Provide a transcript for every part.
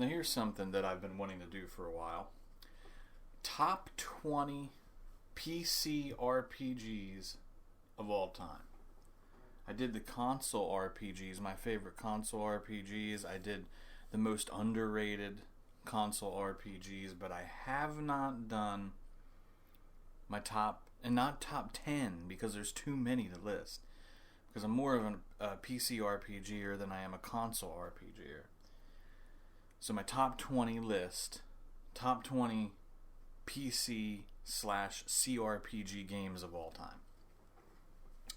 Now here's something that I've been wanting to do for a while. Top 20 PC RPGs of all time. I did the console RPGs, my favorite console RPGs. I did the most underrated console RPGs, but I have not done my top, and not top 10 because there's too many to list. Because I'm more of a PC RPGer than I am a console RPGer. So my top 20 list, top 20 PC/CRPG games of all time.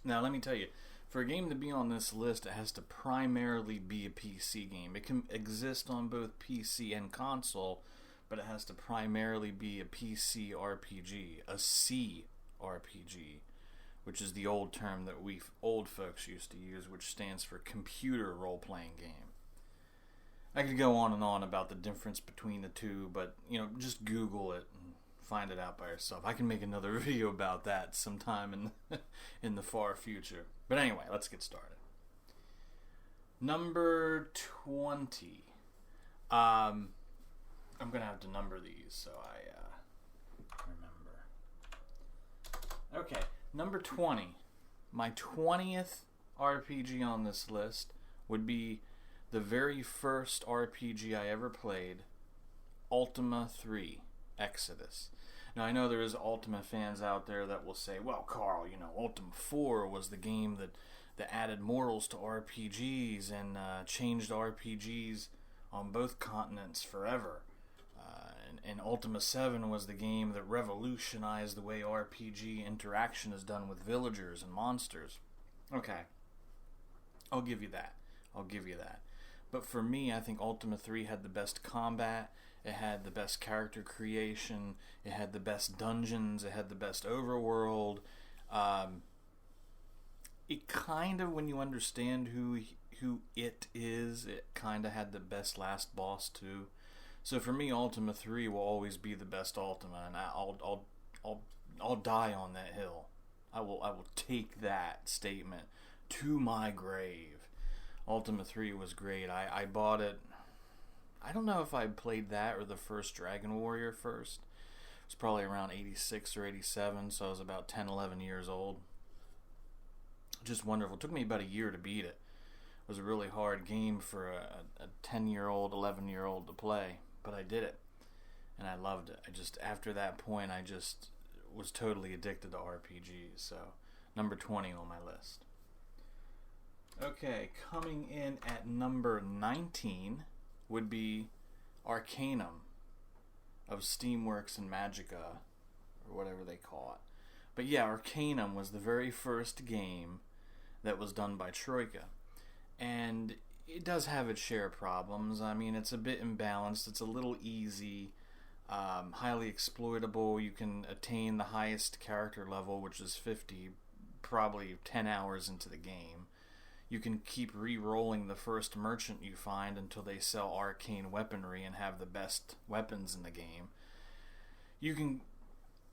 Now let me tell you, for a game to be on this list, it has to primarily be a PC game. It can exist on both PC and console, but it has to primarily be a PC RPG, a CRPG, which is the old term that we old folks used to use, which stands for computer role-playing game. I could go on and on about the difference between the two, but just Google it and find it out by yourself. I can make another video about that sometime in the far future. But anyway, let's get started. Number 20. I'm gonna have to number these so I remember. Okay, number 20. My 20th RPG on this list would be the very first RPG I ever played, Ultima III, Exodus. Now I know there is Ultima fans out there that will say, well, Carl, Ultima 4 was the game that added morals to RPGs and changed RPGs on both continents forever. And Ultima 7 was the game that revolutionized the way RPG interaction is done with villagers and monsters. Okay, I'll give you that. But for me, I think Ultima 3 had the best combat, it had the best character creation, it had the best dungeons, it had the best overworld. It kind of, when you understand who it is, it kind of had the best last boss too. So for me, Ultima 3 will always be the best Ultima, and I'll die on that hill. I will take that statement to my grave. Ultima 3 was great. I bought it. I don't know if I played that or the first Dragon Warrior first. It was probably around 86 or 87, so I was about 10, 11 years old. Just wonderful. It took me about a year to beat it. It was a really hard game for a 10-year-old, 11-year-old to play, but I did it, and I loved it. After that point, I just was totally addicted to RPGs, so number 20 on my list. Okay, coming in at number 19 would be Arcanum of Steamworks and Magica, or whatever they call it. But yeah, Arcanum was the very first game that was done by Troika. And it does have its share of problems. I mean, it's a bit imbalanced. It's a little easy, highly exploitable. You can attain the highest character level, which is 50, probably 10 hours into the game. You can keep re-rolling the first merchant you find until they sell arcane weaponry and have the best weapons in the game.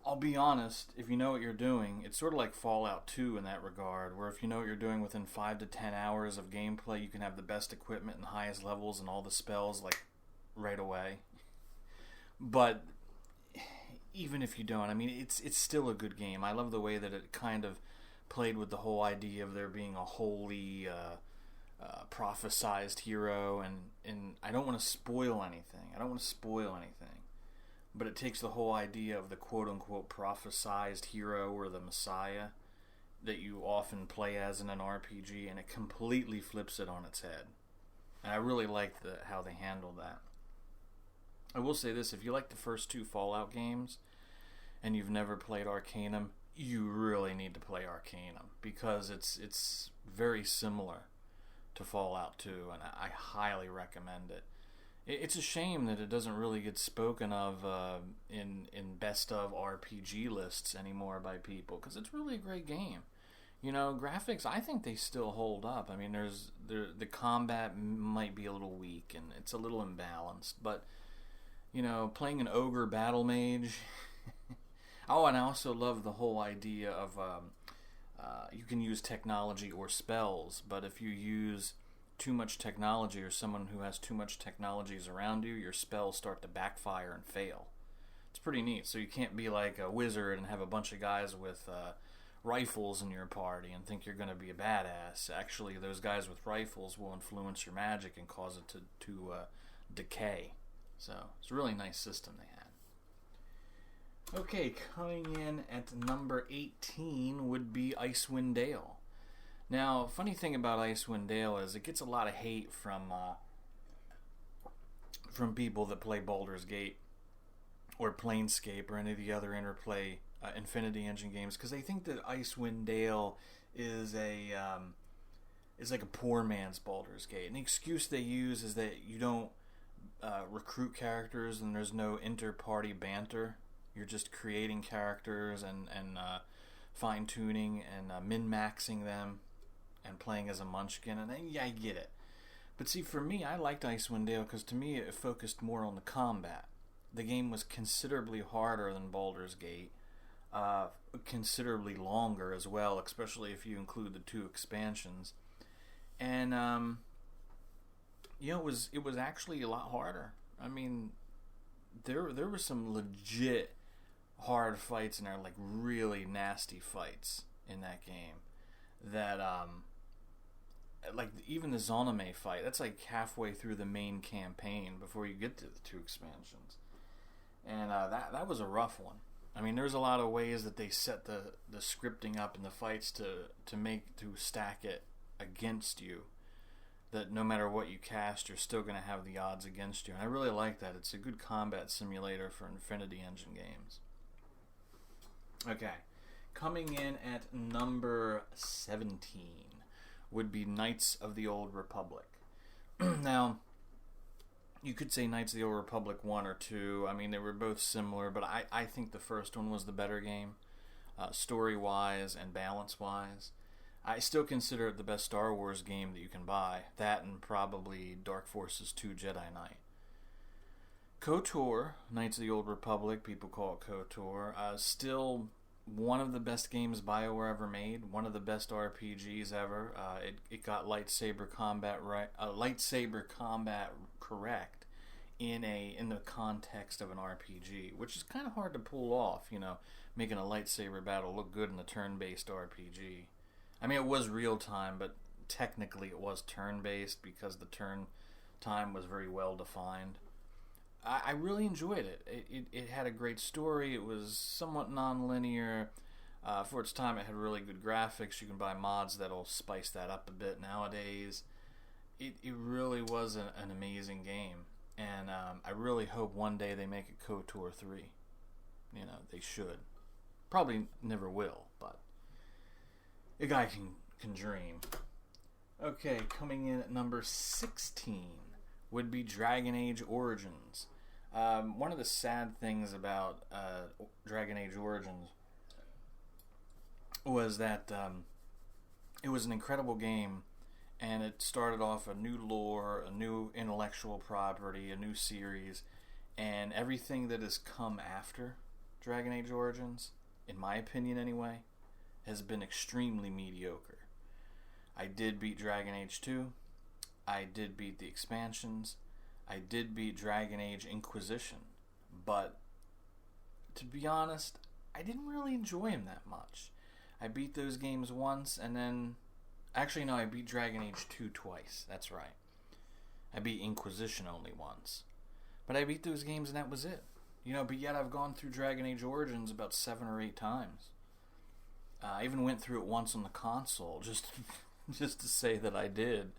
I'll be honest, if you know what you're doing, it's sort of like Fallout 2 in that regard, where if you know what you're doing within 5 to 10 hours of gameplay, you can have the best equipment and the highest levels and all the spells, like, right away. But even if you don't, I mean, it's still a good game. I love the way that it kind of played with the whole idea of there being a holy, prophesized hero, and I don't want to spoil anything. But it takes the whole idea of the quote-unquote prophesized hero or the messiah that you often play as in an RPG, and it completely flips it on its head. And I really like how they handled that. I will say this, if you like the first two Fallout games, and you've never played Arcanum, you really need to play Arcanum, because it's very similar to Fallout 2, and I highly recommend it. It's a shame that it doesn't really get spoken of in best of RPG lists anymore by people, because it's really a great game. Graphics, I think they still hold up. I mean, the combat might be a little weak and it's a little imbalanced, but playing an ogre battle mage. Oh, and I also love the whole idea of you can use technology or spells, but if you use too much technology or someone who has too much technologies around you, your spells start to backfire and fail. It's pretty neat. So you can't be like a wizard and have a bunch of guys with rifles in your party and think you're going to be a badass. Actually, those guys with rifles will influence your magic and cause it to decay. So it's a really nice system they had. Okay, coming in at number 18 would be Icewind Dale. Now, funny thing about Icewind Dale is it gets a lot of hate from people that play Baldurs Gate or Planescape or any of the other Interplay Infinity Engine games, because they think that Icewind Dale is like a poor man's Baldur's Gate. And the excuse they use is that you don't recruit characters and there's no inter-party banter. You're just creating characters and fine-tuning and min-maxing them and playing as a munchkin. And yeah, I get it. But see, for me, I liked Icewind Dale because to me it focused more on the combat. The game was considerably harder than Baldur's Gate. Considerably longer as well, especially if you include the 2 expansions. And it was actually a lot harder. I mean, there were some legit hard fights in there, like really nasty fights in that game. That like even the Zonome fight, that's like halfway through the main campaign before you get to the 2 expansions. And that was a rough one. I mean, there's a lot of ways that they set the scripting up in the fights to stack it against you. That no matter what you cast, you're still going to have the odds against you. And I really like that. It's a good combat simulator for Infinity Engine games. Okay. Coming in at number 17 would be Knights of the Old Republic. Now, you could say Knights of the Old Republic 1 or 2. I mean, they were both similar, but I think the first one was the better game, story-wise and balance-wise. I still consider it the best Star Wars game that you can buy. That and probably Dark Forces 2 Jedi Knight. KOTOR, Knights of the Old Republic, people call it KOTOR, still one of the best games BioWare ever made, one of the best RPGs ever. It got lightsaber combat correct in the context of an RPG, which is kind of hard to pull off, making a lightsaber battle look good in a turn-based RPG. I mean, it was real time, but technically it was turn-based because the turn time was very well defined. I really enjoyed it. It had a great story. It was somewhat non-linear. For its time, it had really good graphics. You can buy mods that'll spice that up a bit nowadays. It really was an amazing game. And I really hope one day they make a KOTOR 3. They should. Probably never will, but a guy can dream. Okay, coming in at number 16 would be Dragon Age Origins. One of the sad things about Dragon Age Origins was that it was an incredible game, and it started off a new lore, a new intellectual property, a new series, and everything that has come after Dragon Age Origins, in my opinion anyway, has been extremely mediocre. I did beat Dragon Age 2. I did beat the expansions. I did beat Dragon Age Inquisition. But, to be honest, I didn't really enjoy them that much. I beat those games once, and then... Actually, no, I beat Dragon Age 2 twice. That's right. I beat Inquisition only once. But I beat those games, and that was it. But yet I've gone through Dragon Age Origins about 7 or 8 times. I even went through it once on the console, just to say that I did.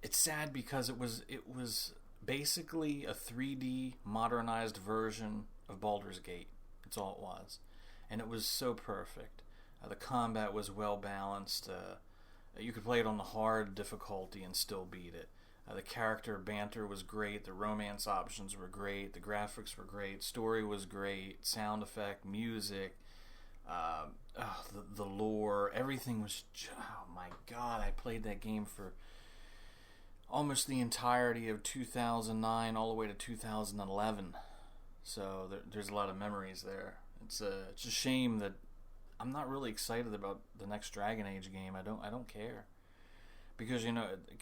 It's sad because it was basically a 3D modernized version of Baldur's Gate. That's all it was. And it was so perfect. The combat was well balanced. You could play it on the hard difficulty and still beat it. The character banter was great. The romance options were great. The graphics were great. Story was great. Sound effect, music, the lore, everything was oh my god, I played that game for almost the entirety of 2009 all the way to 2011, so there's a lot of memories there. It's a shame that I'm not really excited about the next Dragon Age game. I don't care. Because,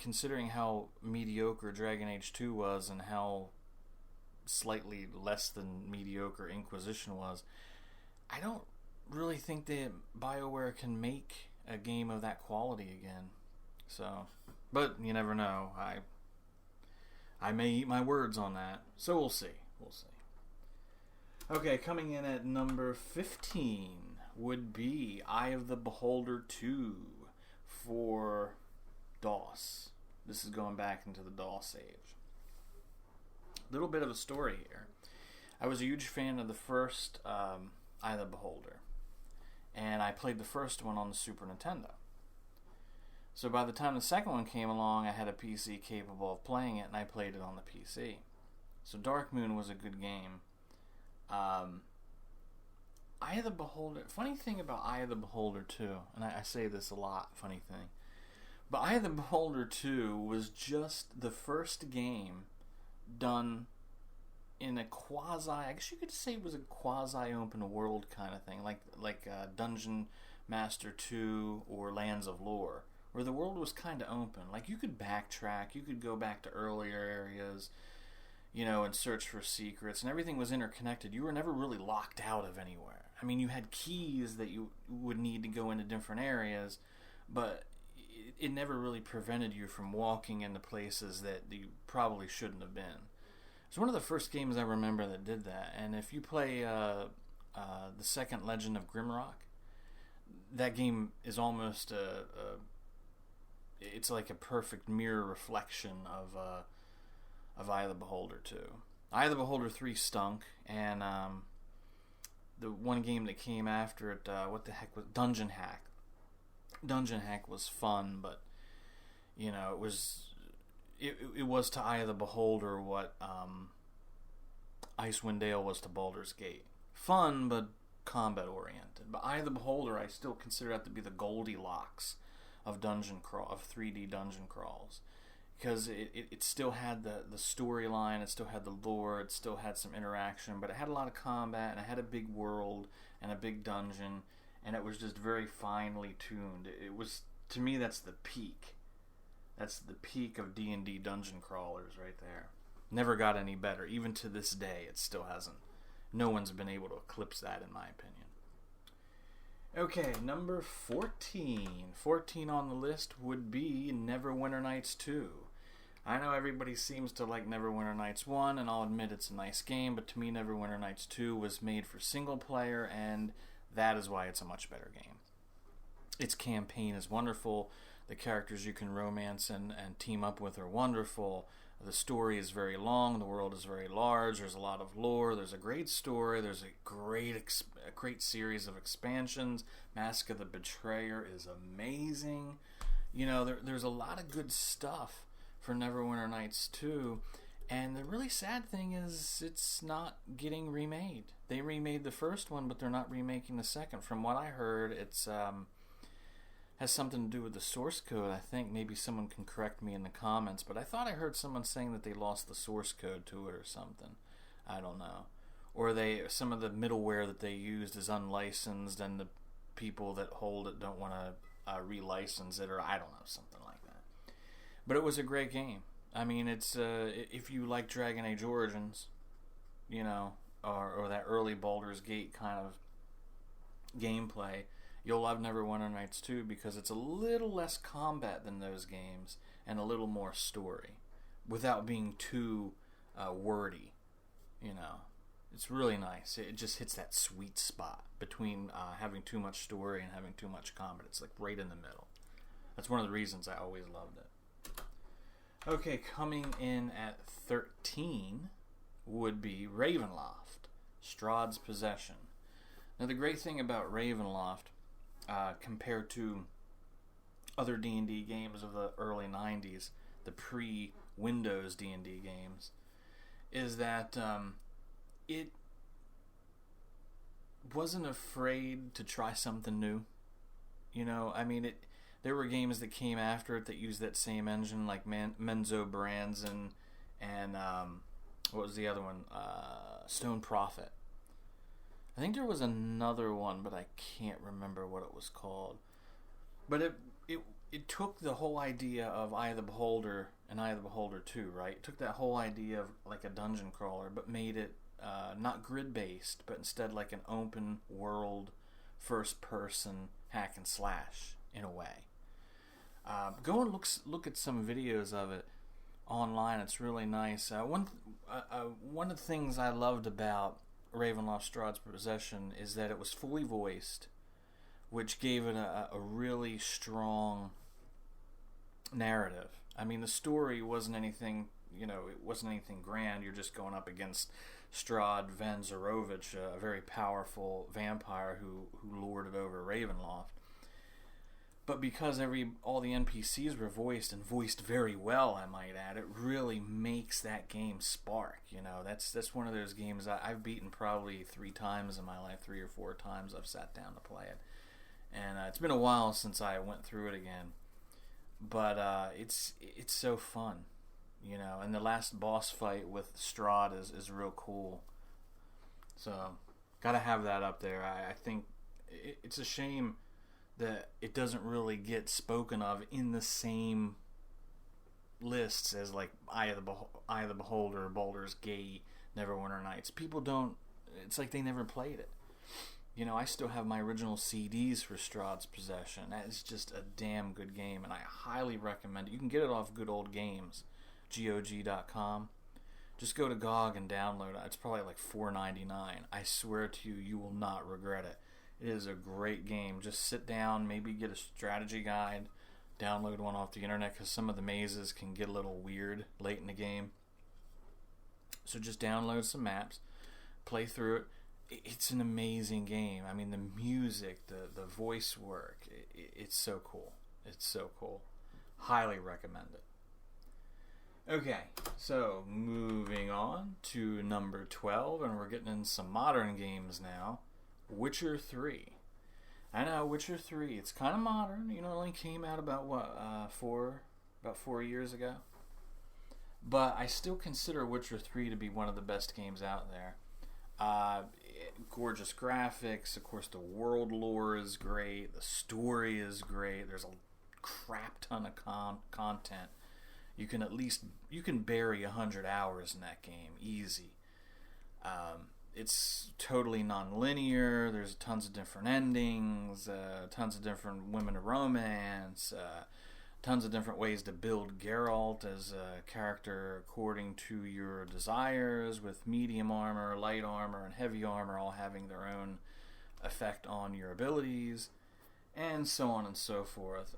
considering how mediocre Dragon Age 2 was and how slightly less than mediocre Inquisition was, I don't really think that BioWare can make a game of that quality again. So, but you never know. I may eat my words on that. So we'll see. Okay, coming in at number 15 would be Eye of the Beholder 2 for DOS. This is going back into the DOS age. Little bit of a story here. I was a huge fan of the first Eye of the Beholder, and I played the first one on the Super Nintendo. So by the time the second one came along, I had a PC capable of playing it, and I played it on the PC. So Dark Moon was a good game. Eye of the Beholder... Funny thing about Eye of the Beholder 2, and I say this a lot, funny thing, but Eye of the Beholder 2 was just the first game done in a quasi... I guess you could say it was a quasi-open world kind of thing, like Dungeon Master 2 or Lands of Lore, where the world was kind of open. Like, you could backtrack, you could go back to earlier areas, and search for secrets, and everything was interconnected. You were never really locked out of anywhere. I mean, you had keys that you would need to go into different areas, but it never really prevented you from walking into places that you probably shouldn't have been. It's one of the first games I remember that did that, and if you play the second Legend of Grimrock, that game is almost it's like a perfect mirror reflection of Eye of the Beholder 2. Eye of the Beholder 3 stunk, and the one game that came after it, what the heck was Dungeon Hack? Dungeon Hack was fun, but it was to Eye of the Beholder what Icewind Dale was to Baldur's Gate. Fun, but combat oriented. But Eye of the Beholder, I still consider that to be the Goldilocks of 3D dungeon crawls. Because it still had the storyline, it still had the lore, it still had some interaction, but it had a lot of combat, and it had a big world, and a big dungeon, and it was just very finely tuned. It was, to me, that's the peak. That's the peak of D&D dungeon crawlers right there. Never got any better. Even to this day, it still hasn't. No one's been able to eclipse that, in my opinion. Okay, number 14. 14 on the list would be Neverwinter Nights 2. I know everybody seems to like Neverwinter Nights 1, and I'll admit it's a nice game, but to me Neverwinter Nights 2 was made for single player, and that is why it's a much better game. Its campaign is wonderful, the characters you can romance and team up with are wonderful, the story is very long, the world is very large, there's a lot of lore, there's a great story, there's a great series of expansions. Mask of the Betrayer is amazing. There's a lot of good stuff for Neverwinter Nights 2, and the really sad thing is it's not getting remade. They remade the first one, but they're not remaking the second. From what I heard, it's has something to do with the source code. I think maybe someone can correct me in the comments, but I thought I heard someone saying that they lost the source code to it or something. I don't know. Or some of the middleware that they used is unlicensed, and the people that hold it don't want to relicense it, or I don't know, something like that. But it was a great game. I mean, it's if you like Dragon Age Origins, or that early Baldur's Gate kind of gameplay, you'll love Neverwinter Nights 2 because it's a little less combat than those games and a little more story without being too wordy. It's really nice. It just hits that sweet spot between having too much story and having too much combat. It's like right in the middle. That's one of the reasons I always loved it. Okay, coming in at 13 would be Ravenloft, Strahd's Possession. Now, the great thing about Ravenloft, compared to other D&D games of the early 90s, the pre-Windows D&D games, is that it wasn't afraid to try something new. There were games that came after it that used that same engine, like Menzo Brands and what was the other one? Stone Prophet. I think there was another one, but I can't remember what it was called. But it took the whole idea of Eye of the Beholder and Eye of the Beholder 2, right? It took that whole idea of like a dungeon crawler, but made it not grid-based, but instead like an open world, first-person hack and slash in a way. Go and look at some videos of it online. It's really nice. One of the things I loved about Ravenloft Strahd's Possession is that it was fully voiced, which gave it a really strong narrative. I mean, the story wasn't anything, it wasn't anything grand. You're just going up against Strahd Van Zarovich, a very powerful vampire who lorded over Ravenloft. But because all the NPCs were voiced, and voiced very well, I might add, it really makes that game spark. That's one of those games I've beaten probably 3 times in my life, 3 or 4 times I've sat down to play it. And it's been a while since I went through it again. But it's so fun, and the last boss fight with Strahd is real cool. So, gotta have that up there. I think it's a shame that it doesn't really get spoken of in the same lists as like Eye of the Beholder, Baldurs Gate, Neverwinter Nights. People don't. It's like they never played it. I still have my original CDs for Strahd's Possession. That is just a damn good game, and I highly recommend it. You can get it off Good Old Games, GOG.com. Just go to GOG and download it. It's probably like $4.99. I swear to you, you will not regret it. It is a great game. Just sit down, maybe get a strategy guide, download one off the internet, because some of the mazes can get a little weird late in the game. So just download some maps, play through it. It's an amazing game. I mean, the music, the voice work, it's so cool. It's so cool. Highly recommend it. Okay, so moving on to number 12, and we're getting in some modern games now. Witcher 3. I know, Witcher 3, it's kind of modern. It only came out about, 4 years ago? But I still consider Witcher 3 to be one of the best games out there. Gorgeous graphics, of course the world lore is great, the story is great, there's a crap ton of content. You can bury 100 hours in that game, easy. It's totally non-linear, there's tons of different endings, tons of different women to romance, tons of different ways to build Geralt as a character according to your desires, with medium armor, light armor, and heavy armor all having their own effect on your abilities, and so on and so forth.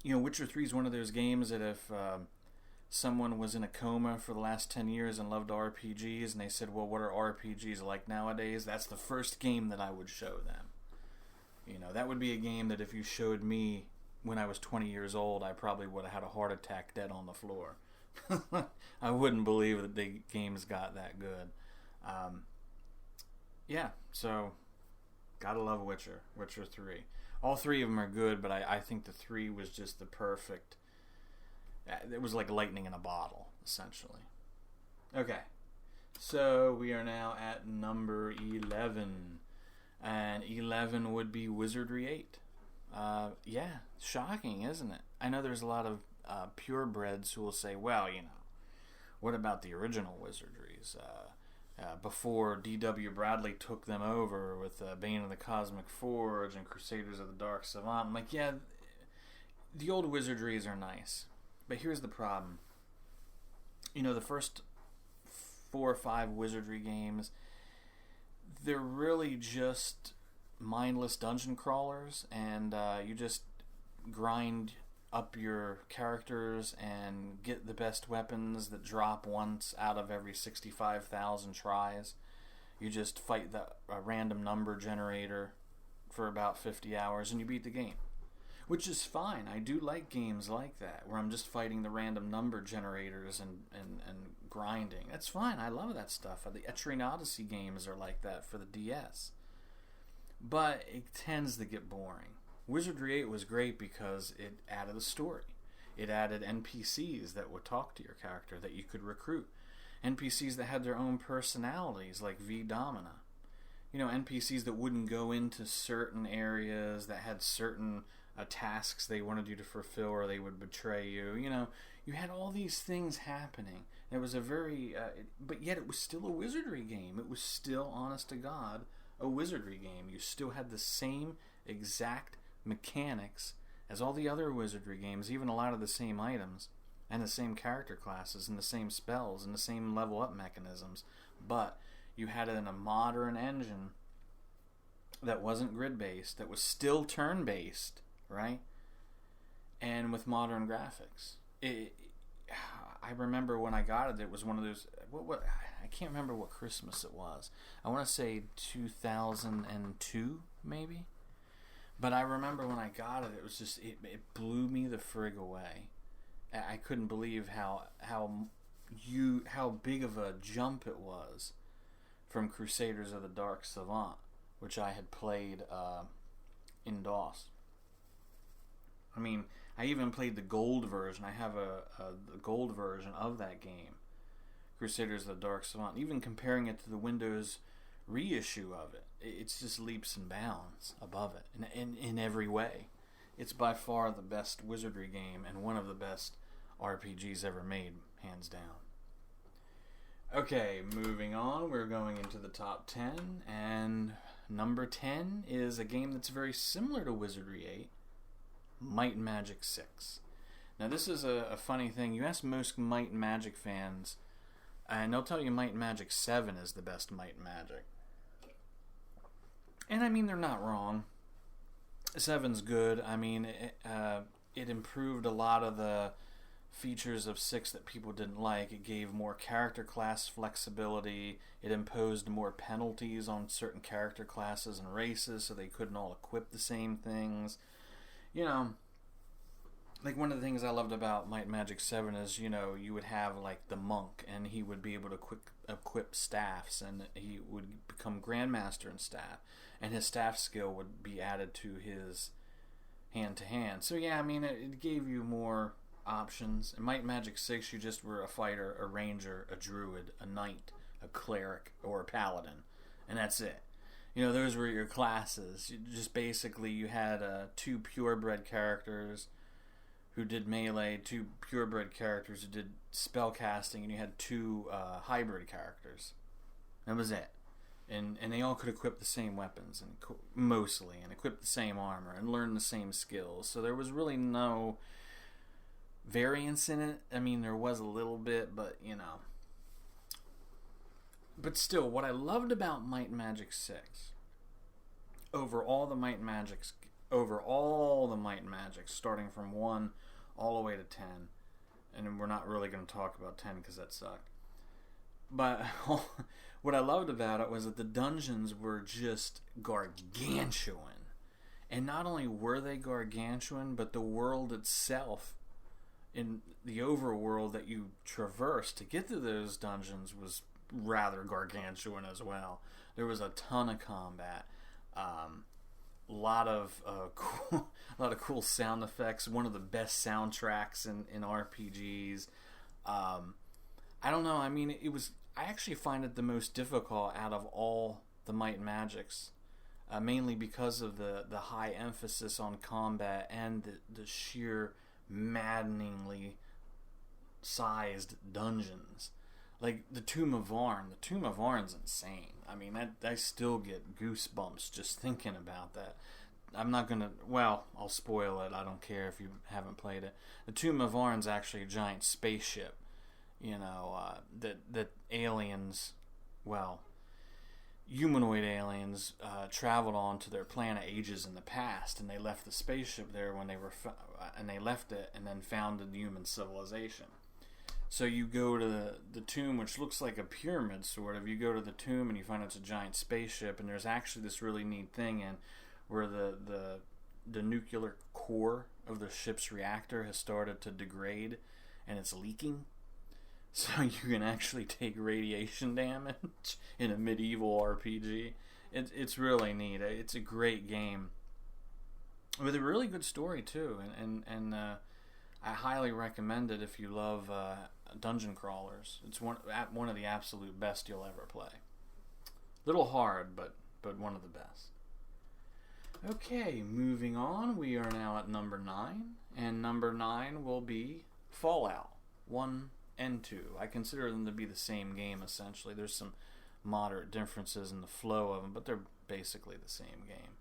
Witcher 3 is one of those games that if someone was in a coma for the last 10 years and loved RPGs, and they said, well, what are RPGs like nowadays? That's the first game that I would show them. That would be a game that if you showed me when I was 20 years old, I probably would have had a heart attack dead on the floor. I wouldn't believe that the games got that good. So gotta love Witcher 3. All 3 of them are good, but I think the 3 was just the perfect. It was like lightning in a bottle, essentially. Okay, so we are now at number 11. And 11 would be Wizardry VIII. Shocking, isn't it? I know there's a lot of purebreds who will say, well, what about the original Wizardries? Before D.W. Bradley took them over with Bane of the Cosmic Forge and Crusaders of the Dark Savant. I'm like, yeah, the old Wizardries are nice. But here's the problem. The first 4 or 5 Wizardry games, they're really just mindless dungeon crawlers, and you just grind up your characters and get the best weapons that drop once out of every 65,000 tries. You just fight a random number generator for about 50 hours and you beat the game, which is fine. I do like games like that where I'm just fighting the random number generators and grinding. That's fine. I love that stuff. The Etrian Odyssey games are like that for the DS. But it tends to get boring. Wizardry VIII was great because it added a story. It added NPCs that would talk to your character that you could recruit. NPCs that had their own personalities, like V Domina. NPCs that wouldn't go into certain areas, that had certain tasks they wanted you to fulfill, or they would betray you. You know, you had all these things happening. It was a very, but yet it was still a wizardry game. It was still, honest to God, a wizardry game. You still had the same exact mechanics as all the other wizardry games, even a lot of the same items, and the same character classes, and the same spells, and the same level up mechanisms. But you had it in a modern engine that wasn't grid-based, that was still turn-based, right? And with modern graphics. I remember when I got it, it was one of those... I can't remember what Christmas it was. I want to say 2002, maybe? But I remember when I got it, it was just... It blew me the frig away. I couldn't believe how big of a jump it was from Crusaders of the Dark Savant, which I had played in DOS. I mean, I even played the gold version. I have the gold version of that game, Crusaders of the Dark Savant. Even comparing it to the Windows reissue of it, it's just leaps and bounds above it in every way. It's by far the best wizardry game and one of the best RPGs ever made, hands down. Okay, moving on, we're going into the top 10, and number 10 is a game that's very similar to Wizardry VIII, Might and Magic 6. Now, this is a funny thing. You ask most Might and Magic fans, and they'll tell you Might and Magic 7 is the best Might and Magic. And I mean, they're not wrong. 7's good. I mean, it improved a lot of the features of 6 that people didn't like. It gave more character class flexibility. It imposed more penalties on certain character classes and races so they couldn't all equip the same things. You know, like one of the things I loved about Might and Magic 7 is, you know, you would have like the monk and he would be able to equip staffs, and he would become Grandmaster in staff, and his staff skill would be added to his hand-to-hand. So yeah, I mean, it gave you more options. In Might and Magic 6, you just were a fighter, a ranger, a druid, a knight, a cleric, or a paladin, and that's it. You know, those were your classes. Just basically, you had 2 purebred characters who did melee, 2 purebred characters who did spellcasting, and you had 2 hybrid characters. That was it. And they all could equip the same weapons, and mostly, and equip the same armor, and learn the same skills. So there was really no variance in it. I mean, there was a little bit, but you know. But still, what I loved about Might and Magic 6, over all the Might and Magics, starting from 1 all the way to 10, and we're not really going to talk about 10 because that sucked. But what I loved about it was that the dungeons were just gargantuan. And not only were they gargantuan, but the world itself, in the overworld that you traversed to get to those dungeons, was rather gargantuan as well. There was a ton of combat, a lot of cool sound effects. One of the best soundtracks in RPGs. I don't know. I mean, I actually find it the most difficult out of all the Might and Magics, mainly because of the high emphasis on combat and the sheer maddeningly sized dungeons. Like the Tomb of Varn. The Tomb of Varn's insane. I mean, I still get goosebumps just thinking about that. I'm not gonna... Well, I'll spoil it. I don't care if you haven't played it. The Tomb of Varn's actually a giant spaceship. You know, that aliens... Well, humanoid aliens traveled on to their planet ages in the past, and they left the spaceship there when they were... and they left it and then founded human civilization. So you go to the tomb, which looks like a pyramid, sort of. You go to the tomb and you find it's a giant spaceship, and there's actually this really neat thing in where the nuclear core of the ship's reactor has started to degrade, and it's leaking. So you can actually take radiation damage in a medieval RPG. It's really neat. It's a great game with a really good story too, and I highly recommend it if you love dungeon crawlers. It's one of the absolute best you'll ever play. Little hard, but one of the best. Okay, moving on. We are now at number 9, and number 9 will be Fallout 1 and 2. I consider them to be the same game, essentially. There's some moderate differences in the flow of them, but they're basically the same game.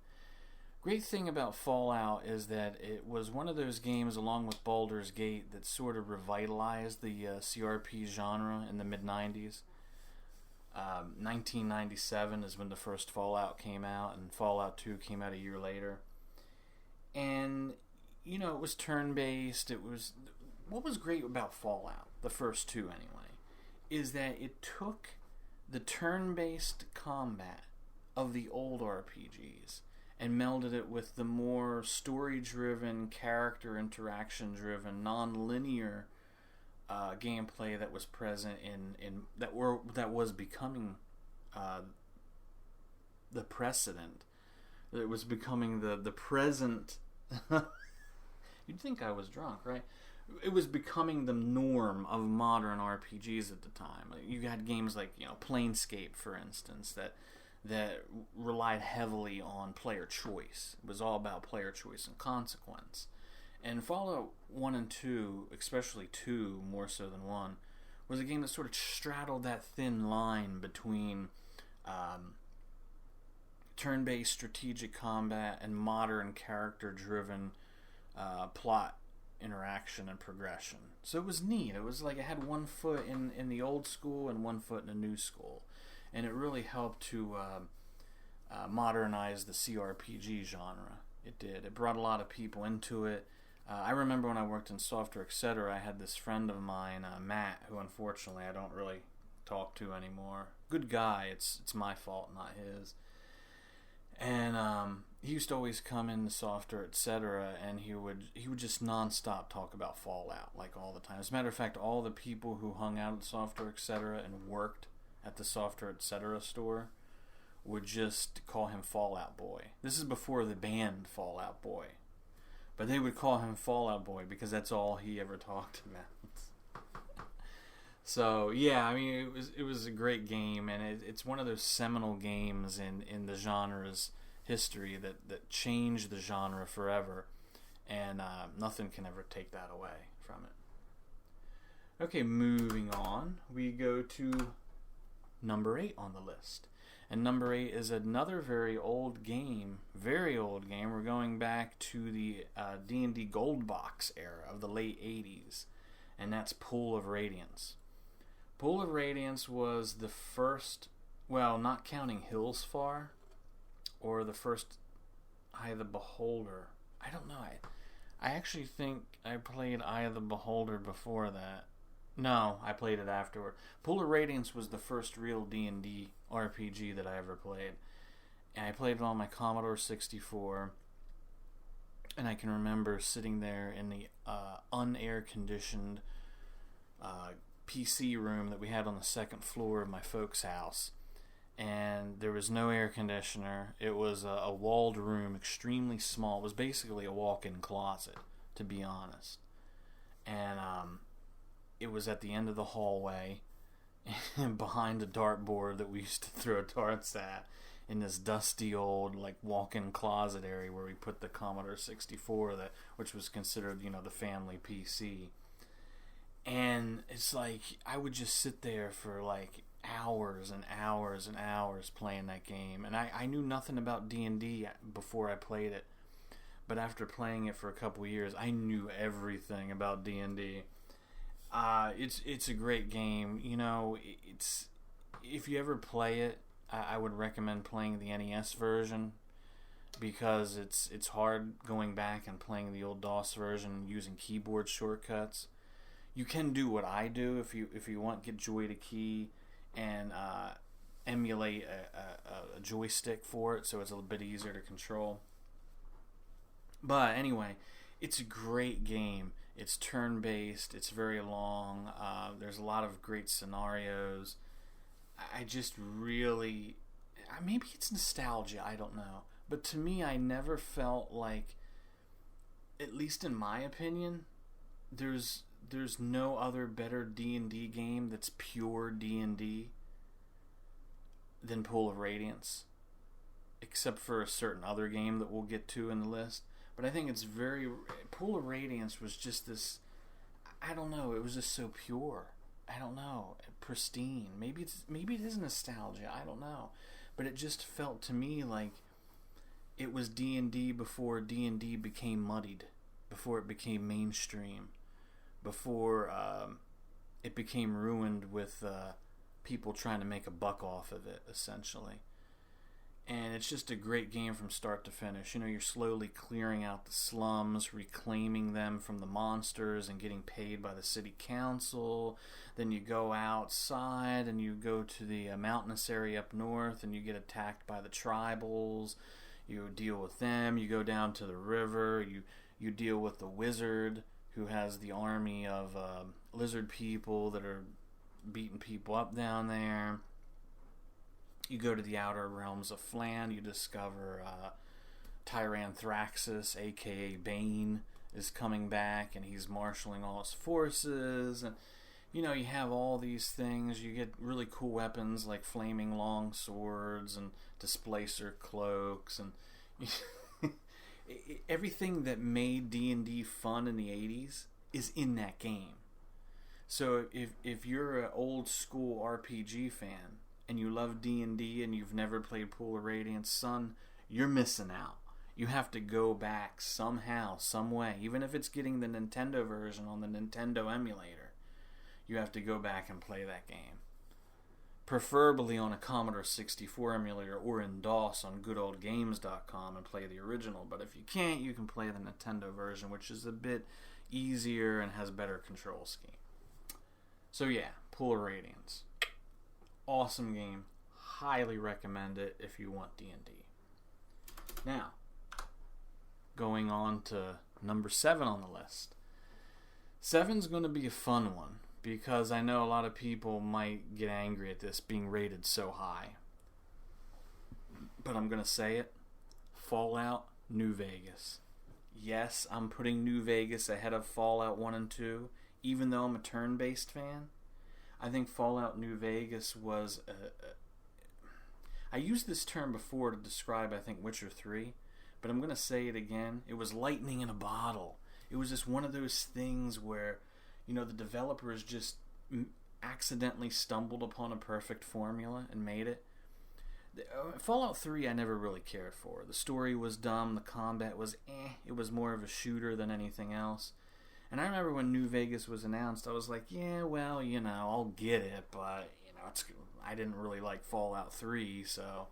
Great thing about Fallout is that it was one of those games, along with Baldurs Gate, that sort of revitalized the CRP genre in the mid-90s. 1997 is when the first Fallout came out, and Fallout 2 came out a year later. And, you know, it was turn-based. What was great about Fallout, the first two anyway, is that it took the turn-based combat of the old RPGs and melded it with the more story-driven, character interaction-driven, non-linear gameplay that was present that was becoming the precedent. It was becoming the present. You'd think I was drunk, right? It was becoming the norm of modern RPGs at the time. You had games like, you know, Planescape, for instance, that relied heavily on player choice. It was all about player choice and consequence. And Fallout 1 and 2, especially 2 more so than 1, was a game that sort of straddled that thin line between turn-based strategic combat and modern character-driven plot interaction and progression. So it was neat. It was like it had one foot in the old school and one foot in the new school. And it really helped to modernize the CRPG genre. It did. It brought a lot of people into it. I remember when I worked in software, etc., I had this friend of mine, Matt, who unfortunately I don't really talk to anymore. Good guy. It's my fault, not his. And he used to always come in the software, etc., and he would just nonstop talk about Fallout, like all the time. As a matter of fact, all the people who hung out at the software, etc., and worked at the software, etc. store would just call him Fallout Boy. This is before the band Fallout Boy. But they would call him Fallout Boy because that's all he ever talked about. So, yeah, I mean, it was a great game, and it's one of those seminal games in the genre's history that changed the genre forever, and nothing can ever take that away from it. Okay, moving on, we go to number 8 on the list. And number 8 is another very old game. We're going back to the D&D Gold Box era of the late 80s. And that's Pool of Radiance. Pool of Radiance was the first, well, not counting Hillsfar, or the first Eye of the Beholder. I don't know. I actually think I played Eye of the Beholder before that. No, I played it afterward. Pool of Radiance was the first real D&D RPG that I ever played. And I played it on my Commodore 64. And I can remember sitting there in the unair-conditioned PC room that we had on the second floor of my folks' house. And there was no air conditioner. It was a walled room, extremely small. It was basically a walk-in closet, to be honest. And it was at the end of the hallway, and behind a dartboard that we used to throw darts at, in this dusty old like walk-in closet area where we put the Commodore 64, which was considered, you know, the family PC. And it's like I would just sit there for like hours and hours and hours playing that game, and I knew nothing about D&D before I played it, but after playing it for a couple years, I knew everything about D&D. It's a great game. You know, if you ever play it, I would recommend playing the NES version, because it's hard going back and playing the old DOS version using keyboard shortcuts. You can do what I do if you want, get Joy to Key and emulate a joystick for it, so it's a little bit easier to control. But anyway, it's a great game. It's turn-based. It's very long. There's a lot of great scenarios. I just really... Maybe it's nostalgia, I don't know. But to me, I never felt like, at least in my opinion, there's no other better D&D game that's pure D&D than Pool of Radiance. except for a certain other game that we'll get to in the list. But I think it's Pool of Radiance was just this, I don't know, it was just so pure. I don't know, pristine. Maybe it is nostalgia, I don't know. But it just felt to me like it was D&D before D&D became muddied, before it became mainstream, before it became ruined with people trying to make a buck off of it, essentially. And it's just a great game from start to finish. You know, you're slowly clearing out the slums, reclaiming them from the monsters, and getting paid by the city council. Then you go outside and you go to the mountainous area up north, and you get attacked by the tribals. You deal with them. You go down to the river. You deal with the wizard, who has the army of lizard people that are beating people up down there. You go to the outer realms of Flan. You discover Tyran Thraxus, a.k.a. Bane, is coming back, and he's marshaling all his forces. And, you know, you have all these things. You get really cool weapons like flaming long swords and displacer cloaks. And everything that made D&D fun in the 80s is in that game. So if you're an old school RPG fan, and you love D&D and you've never played Pool of Radiance, son, you're missing out. You have to go back somehow, some way. Even if it's getting the Nintendo version on the Nintendo emulator, you have to go back and play that game. Preferably on a Commodore 64 emulator or in DOS on goodoldgames.com and play the original. But if you can't, you can play the Nintendo version, which is a bit easier and has better control scheme. So yeah, Pool of Radiance. Awesome game. Highly recommend it if you want D&D. Now, going on to number 7 on the list. 7's going to be a fun one, because I know a lot of people might get angry at this being rated so high. But I'm going to say it. Fallout New Vegas. Yes, I'm putting New Vegas ahead of Fallout 1 and 2, even though I'm a turn-based fan. I think Fallout New Vegas was I used this term before to describe, I think, Witcher 3, but I'm going to say it again. It was lightning in a bottle. It was just one of those things where, you know, the developers just accidentally stumbled upon a perfect formula and made it. Fallout 3 I never really cared for. The story was dumb, the combat was it was more of a shooter than anything else. And I remember when New Vegas was announced, I was like, yeah, well, you know, I'll get it, but, you know, I didn't really like Fallout 3, so.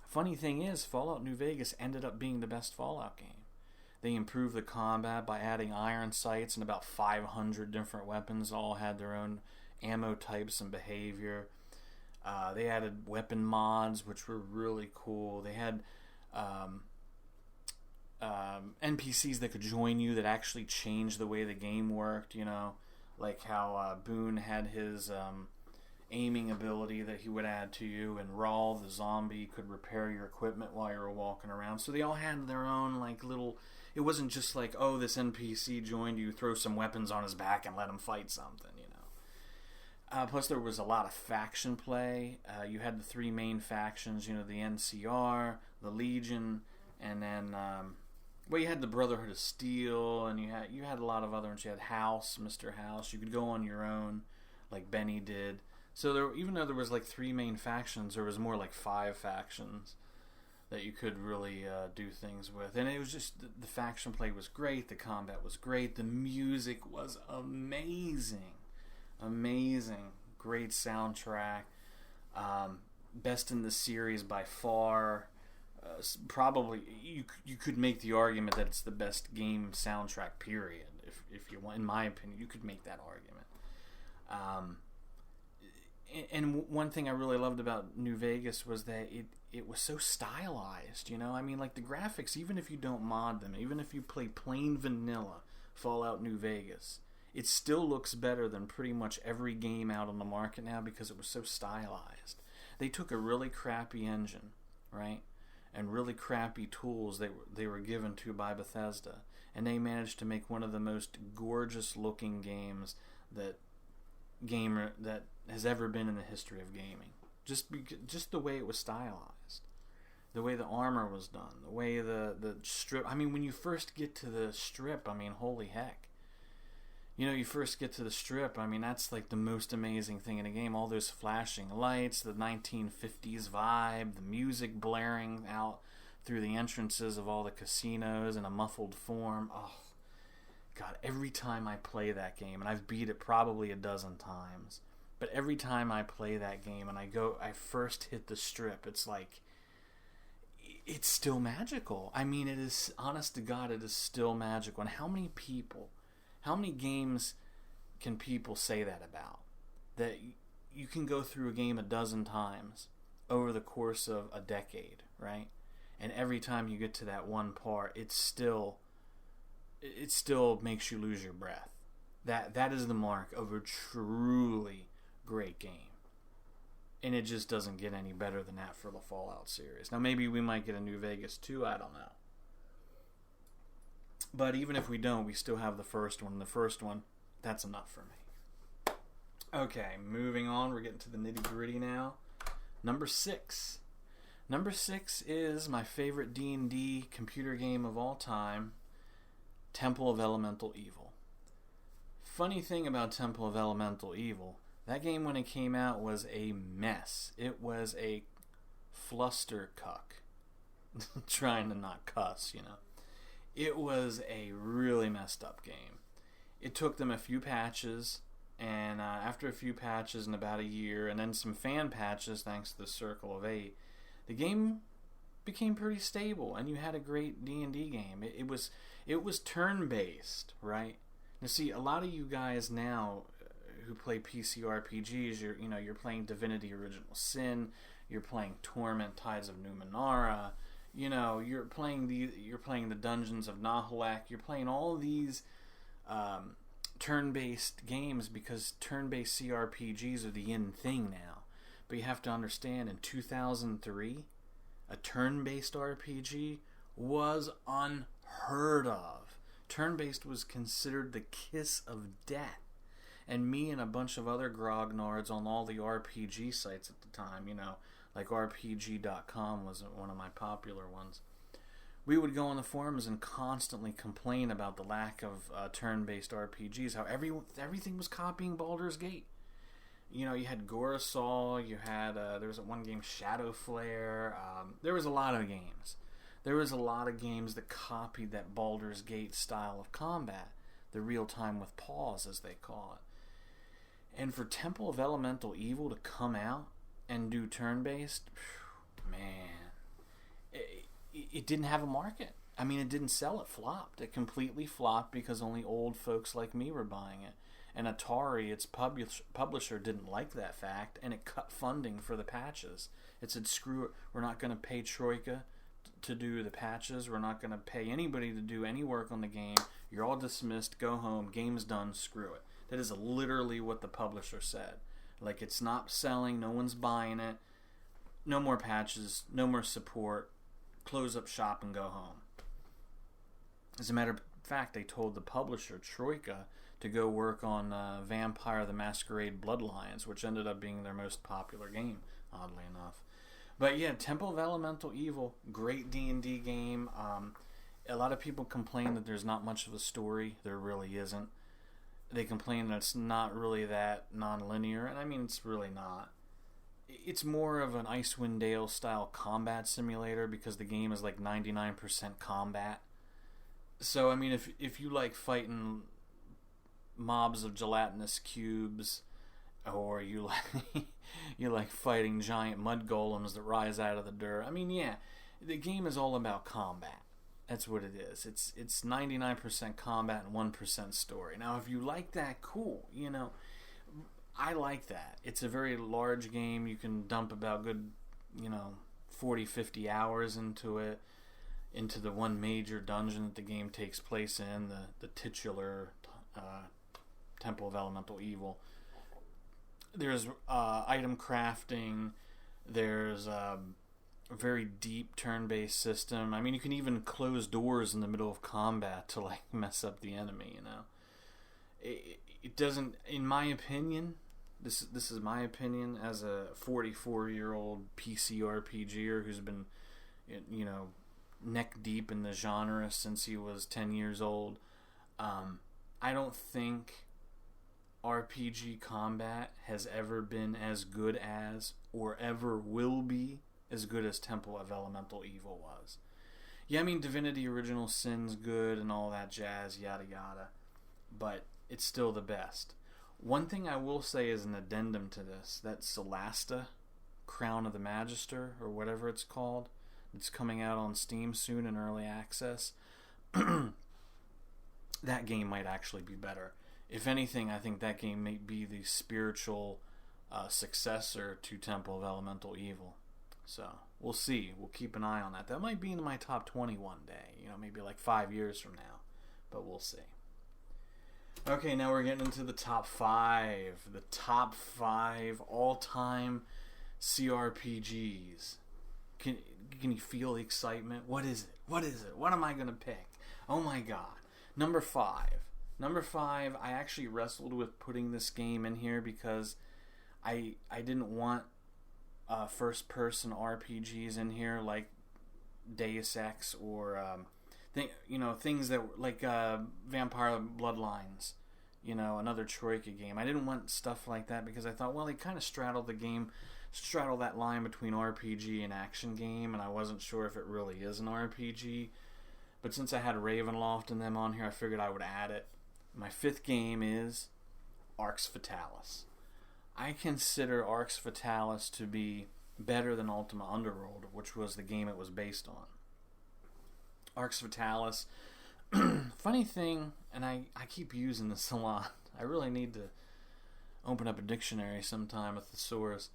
Funny thing is, Fallout New Vegas ended up being the best Fallout game. They improved the combat by adding iron sights and about 500 different weapons, all had their own ammo types and behavior. They added weapon mods, which were really cool. They had NPCs that could join you that actually changed the way the game worked, you know, like how Boone had his aiming ability that he would add to you, and Rawl, the zombie, could repair your equipment while you were walking around. So they all had their own, like, little... It wasn't just like, oh, this NPC joined you, throw some weapons on his back and let him fight something, you know. Plus there was a lot of faction play. You had the 3 main factions, you know, the NCR, the Legion, and then... well, you had the Brotherhood of Steel, and you had a lot of other ones. You had House, Mr. House. You could go on your own, like Benny did. So even though there was like 3 main factions, there was more like 5 factions that you could really do things with. And it was just, the faction play was great, the combat was great, the music was amazing. Amazing. Great soundtrack. Best in the series by far. Probably you could make the argument that it's the best game soundtrack period, if you want. In my opinion, you could make that argument. And one thing I really loved about New Vegas was that it was so stylized, you know? I mean, like, the graphics, even if you don't mod them, even if you play plain vanilla Fallout New Vegas, it still looks better than pretty much every game out on the market now because it was so stylized. They took a really crappy engine, right? And really crappy tools they were given to by Bethesda, and they managed to make one of the most gorgeous looking games that has ever been in the history of gaming. Just the way it was stylized. the way the armor was done, the way the strip. I mean, when you first get to the strip, I mean, holy heck. You know, you first get to the strip, I mean, that's like the most amazing thing in the game. All those flashing lights, the 1950s vibe, the music blaring out through the entrances of all the casinos in a muffled form. Oh, God, every time I play that game, and I've beat it probably a dozen times, but every time I play that game and I first hit the strip, it's like, it's still magical. I mean, it is, honest to God, it is still magical. And how many games can people say that about? That you can go through a game a dozen times over the course of a decade, right? And every time you get to that one part, it still makes you lose your breath. That is the mark of a truly great game. And it just doesn't get any better than that for the Fallout series. Now, maybe we might get a New Vegas 2, I don't know. But even if we don't, we still have the first one. The first one, that's enough for me. Okay, moving on. We're getting to the nitty-gritty now. Number 6. Number 6 is my favorite D&D computer game of all time, Temple of Elemental Evil. Funny thing about Temple of Elemental Evil, that game when it came out was a mess. It was a flustercuck. Trying to not cuss, you know. It was a really messed up game. It took them a few patches, and after a few patches in about a year, and then some fan patches thanks to the Circle of 8, the game became pretty stable, and you had a great D&D game. It was turn-based, right? Now, see, a lot of you guys now who play PC RPGs, you're playing Divinity: Original Sin, you're playing Torment: Tides of Numenera. You know, you're playing the Dungeons of Nahalak. You're playing all of these turn-based games because turn-based CRPGs are the in thing now. But you have to understand, in 2003, a turn-based RPG was unheard of. Turn-based was considered the kiss of death. And me and a bunch of other grognards on all the RPG sites at the time, you know, like RPG.com was one of my popular ones. We would go on the forums and constantly complain about the lack of turn-based RPGs, how everything was copying Baldur's Gate. You know, you had Gorosol, you had, there was one game, Shadow Flare, there was a lot of games. There was a lot of games that copied that Baldur's Gate style of combat, the real-time with pause, as they call it. And for Temple of Elemental Evil to come out and do turn-based, man, it didn't have a market. I mean, it didn't sell. It flopped. It completely flopped because only old folks like me were buying it. And Atari, its publisher, didn't like that fact, and it cut funding for the patches. It said, screw it, we're not going to pay Troika to do the patches. We're not going to pay anybody to do any work on the game. You're all dismissed. Go home. Game's done. Screw it. That is literally what the publisher said. Like, it's not selling, no one's buying it, no more patches, no more support, close up shop and go home. As a matter of fact, they told the publisher, Troika, to go work on Vampire the Masquerade Bloodlines, which ended up being their most popular game, oddly enough. But yeah, Temple of Elemental Evil, great D&D game. A lot of people complain that there's not much of a story. There really isn't. They complain that it's not really that non-linear, and I mean, it's really not. It's more of an Icewind Dale style combat simulator because the game is like 99% combat. So, I mean, if you like fighting mobs of gelatinous cubes, or you like fighting giant mud golems that rise out of the dirt, I mean, yeah, the game is all about combat. That's what it is. It's 99% combat and 1% story. Now, if you like that, cool. You know, I like that. It's a very large game. You can dump about good, 40, 50 hours into it, into the one major dungeon that the game takes place in, the titular Temple of Elemental Evil. There's item crafting. There's a very deep turn-based system. I mean, you can even close doors in the middle of combat to like mess up the enemy. You know, it doesn't. In my opinion, this is my opinion as a 44-year-old PC RPGer who's been, neck deep in the genre since he was 10 years old. I don't think RPG combat has ever been as good as, or ever will be as good as Temple of Elemental Evil was. Yeah, I mean, Divinity Original Sin's good and all that jazz, yada yada, but it's still the best. One thing I will say is an addendum to this, that Solasta, Crown of the Magister, or whatever it's called, it's coming out on Steam soon in early access. That game might actually be better. If anything, I think that game may be the spiritual successor to Temple of Elemental Evil. So, we'll see. We'll keep an eye on that. That might be in my top 20 one day. Maybe like 5 years from now. But we'll see. Okay, now we're getting into the top 5. The top 5 all-time CRPGs. Can you feel the excitement? What is it? What am I going to pick? Oh my god. Number 5. I actually wrestled with putting this game in here because I didn't want first-person RPGs in here like Deus Ex or things that were like Vampire Bloodlines, another Troika game. I didn't want stuff like that because I thought, well, they kind of straddle that line between RPG and action game, and I wasn't sure if it really is an RPG. But since I had Ravenloft and them on here, I figured I would add it. My 5th game is Arx Fatalis. I consider Arx Fatalis to be better than Ultima Underworld, which was the game it was based on. Arx Fatalis, funny thing, and I keep using this a lot. I really need to open up a dictionary sometime with thesaurus.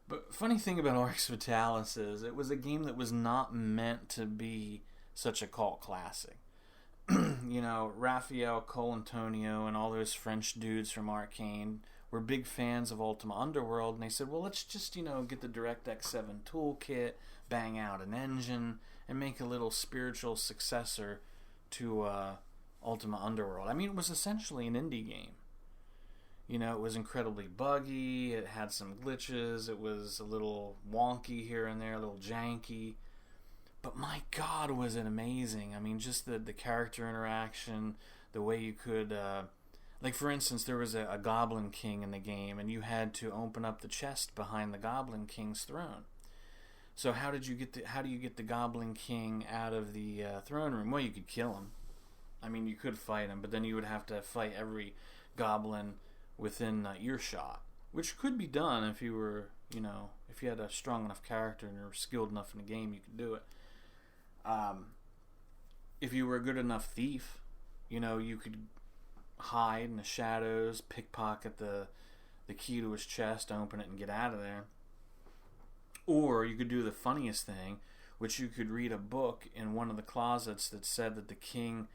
But funny thing about Arx Fatalis is it was a game that was not meant to be such a cult classic. Raphael Colantonio and all those French dudes from Arcane were big fans of Ultima Underworld, and they said, well, let's just, get the DirectX 7 toolkit, bang out an engine, and make a little spiritual successor to Ultima Underworld. I mean, it was essentially an indie game. It was incredibly buggy, it had some glitches, it was a little wonky here and there, a little janky. But my god, was it amazing. I mean, just the character interaction, the way you could... like, for instance, there was a Goblin King in the game, and you had to open up the chest behind the Goblin King's throne. So how do you get the Goblin King out of the throne room? Well, you could kill him. I mean, you could fight him, but then you would have to fight every goblin within earshot, which could be done if you were, if you had a strong enough character and were skilled enough in the game, you could do it. If you were a good enough thief, you could hide in the shadows, pickpocket the key to his chest, open it, and get out of there. Or you could do the funniest thing, which you could read a book in one of the closets that said that the king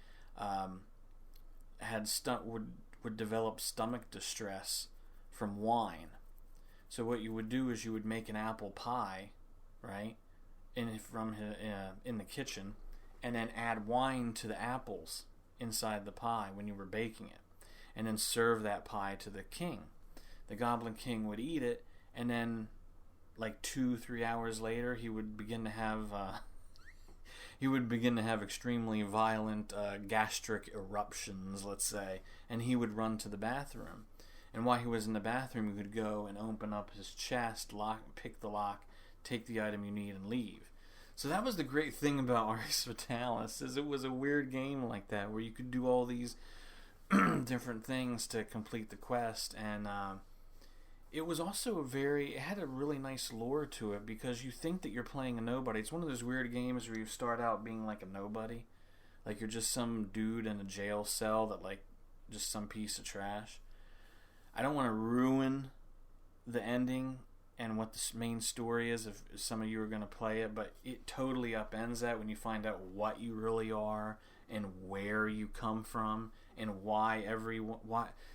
would develop stomach distress from wine. So what you would do is you would make an apple pie, right, in the kitchen, and then add wine to the apples inside the pie when you were baking it, and then serve that pie to the king. The Goblin King would eat it, and then like 2-3 hours later, he would begin to have extremely violent gastric eruptions, let's say, and he would run to the bathroom. And while he was in the bathroom, he could go and open up his chest, pick the lock, take the item you need, and leave. So that was the great thing about Arx Fatalis, is it was a weird game like that, where you could do all these different things to complete the quest, and it was also it had a really nice lore to it, because you think that you're playing a nobody. It's one of those weird games where you start out being like a nobody, like you're just some dude in a jail cell that just some piece of trash. I don't want to ruin the ending and what the main story is if some of you are going to play it, but it totally upends that when you find out what you really are and where you come from and why.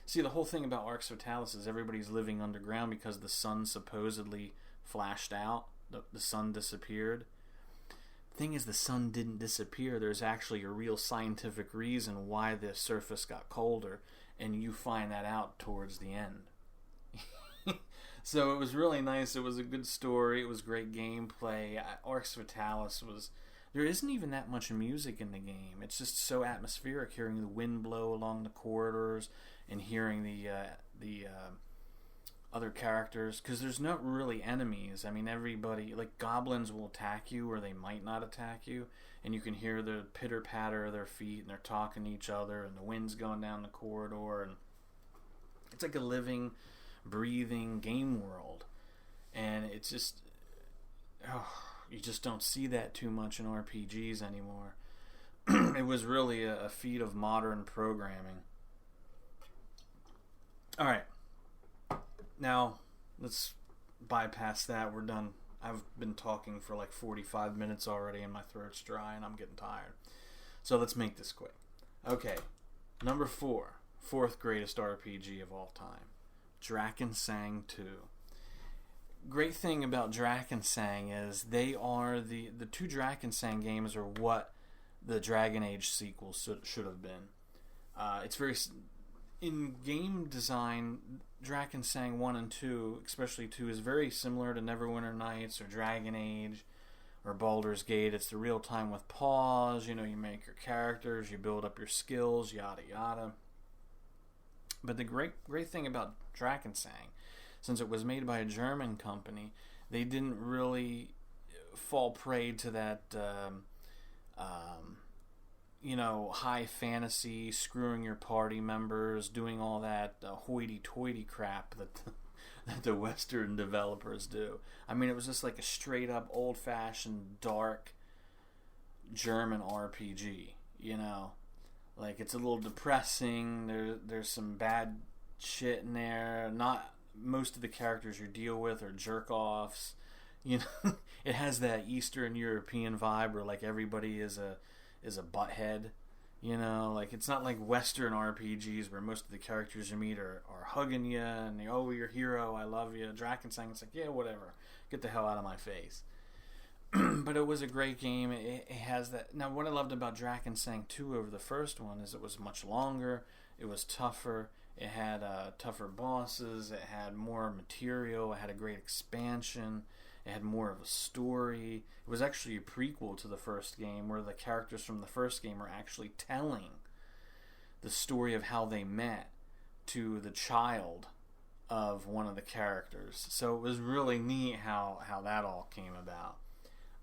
See, the whole thing about Arx Fatalis is everybody's living underground because the sun supposedly flashed out. The sun disappeared. The thing is, the sun didn't disappear. There's actually a real scientific reason why the surface got colder, and you find that out towards the end. So it was really nice. It was a good story. It was great gameplay. Arx Fatalis was... There isn't even that much music in the game. It's just so atmospheric, hearing the wind blow along the corridors and hearing the other characters. Because there's not really enemies. I mean, everybody... Like, goblins will attack you, or they might not attack you. And you can hear the pitter-patter of their feet, and they're talking to each other, and the wind's going down the corridor, and it's like a living, breathing game world. And it's just... you just don't see that too much in RPGs anymore. It was really a feat of modern programming. Alright. Now, let's bypass that. We're done. I've been talking for like 45 minutes already, and my throat's dry, and I'm getting tired. So let's make this quick. Okay. Number 4. Fourth greatest RPG of all time. Draen Sang 2. Great thing about Draen Sang is they are the two Draen Sang games are what the Dragon Age sequel should have been. It's very... In game design, Draen Sang 1 and 2, especially 2, is very similar to Neverwinter Nights or Dragon Age or Baldur's Gate. It's the real time with pause. You know, you make your characters, you build up your skills, yada yada. But the great thing about Draen Sang, since it was made by a German company, they didn't really fall prey to that, high fantasy, screwing your party members, doing all that hoity-toity crap that the Western developers do. I mean, it was just like a straight-up, old-fashioned, dark German RPG, you know? Like, it's a little depressing. There's some bad shit in there. Not most of the characters you deal with are jerk-offs. You know, it has that Eastern European vibe where, like, everybody is a butthead. You know, like, it's not like Western RPGs where most of the characters you meet are hugging you and they, oh, you're a hero, I love you. Draen Sang, it's like, yeah, whatever. Get the hell out of my face. But it was a great game. It has that. Now, what I loved about Draen Sang 2 over the first one is it was much longer. It was tougher. It had tougher bosses. It had more material. It had a great expansion. It had more of a story. It was actually a prequel to the first game where the characters from the first game are actually telling the story of how they met to the child of one of the characters. So it was really neat how that all came about.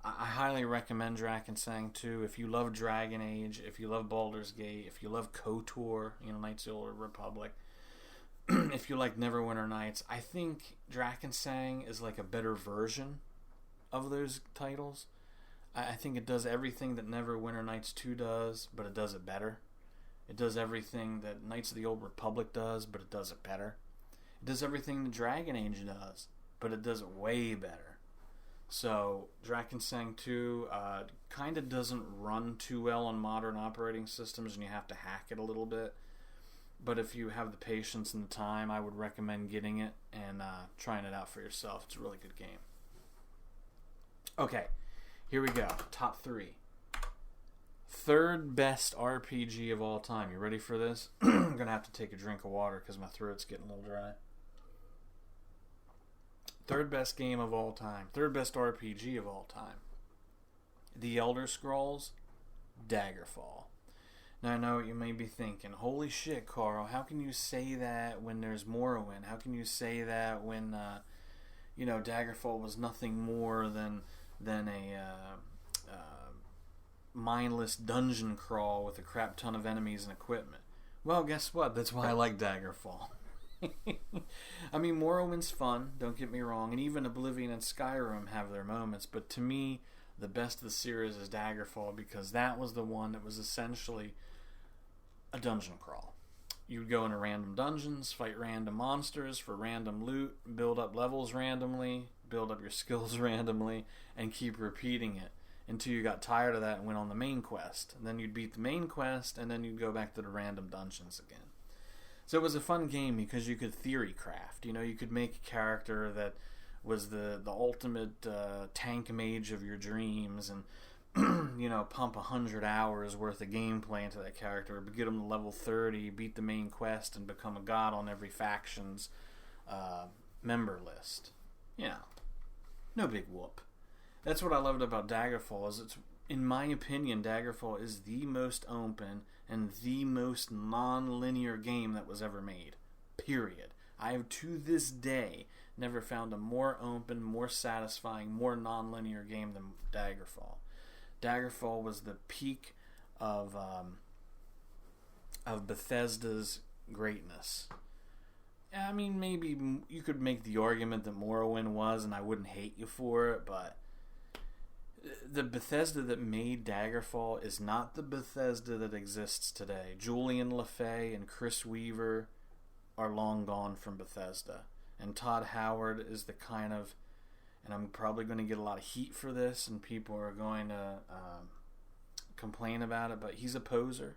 I highly recommend Draen Sang 2. If you love Dragon Age, if you love Baldur's Gate, if you love KOTOR, Knights of the Old Republic, if you like Neverwinter Nights, I think Draen Sang is like a better version of those titles. I think it does everything that Neverwinter Nights 2 does, but it does it better. It does everything that Knights of the Old Republic does, but it does it better. It does everything that Dragon Age does, but it does it way better. So, Draen Sang 2 kind of doesn't run too well on modern operating systems, and you have to hack it a little bit. But if you have the patience and the time, I would recommend getting it and trying it out for yourself. It's a really good game. Okay, here we go. Top 3. Third best RPG of all time. You ready for this? I'm going to have to take a drink of water because my throat's getting a little dry. Third best game of all time. Third best RPG of all time. The Elder Scrolls Daggerfall. Now I know what you may be thinking. Holy shit, Carl, how can you say that when there's Morrowind? How can you say that when, Daggerfall was nothing more than a mindless dungeon crawl with a crap ton of enemies and equipment? Well, guess what? That's why I like Daggerfall. I mean, Morrowind's fun, don't get me wrong, and even Oblivion and Skyrim have their moments, but to me, the best of the series is Daggerfall because that was the one that was essentially a dungeon crawl. You'd go into random dungeons, fight random monsters for random loot, build up levels randomly, build up your skills randomly, and keep repeating it until you got tired of that and went on the main quest. And then you'd beat the main quest, and then you'd go back to the random dungeons again. So it was a fun game because you could theory craft. You could make a character that was the ultimate tank mage of your dreams and, pump 100 hours worth of gameplay into that character, get them to level 30, beat the main quest, and become a god on every faction's member list. You know, no big whoop. That's what I loved about Daggerfall, is it's, in my opinion, Daggerfall is the most open and the most non-linear game that was ever made. Period. I have, to this day, never found a more open, more satisfying, more non-linear game than Daggerfall. Daggerfall was the peak of Bethesda's greatness. I mean, maybe you could make the argument that Morrowind was, and I wouldn't hate you for it, but the Bethesda that made Daggerfall is not the Bethesda that exists today. Julian LaFay and Chris Weaver are long gone from Bethesda. And Todd Howard is the kind of, and I'm probably going to get a lot of heat for this, and people are going to complain about it, but he's a poser.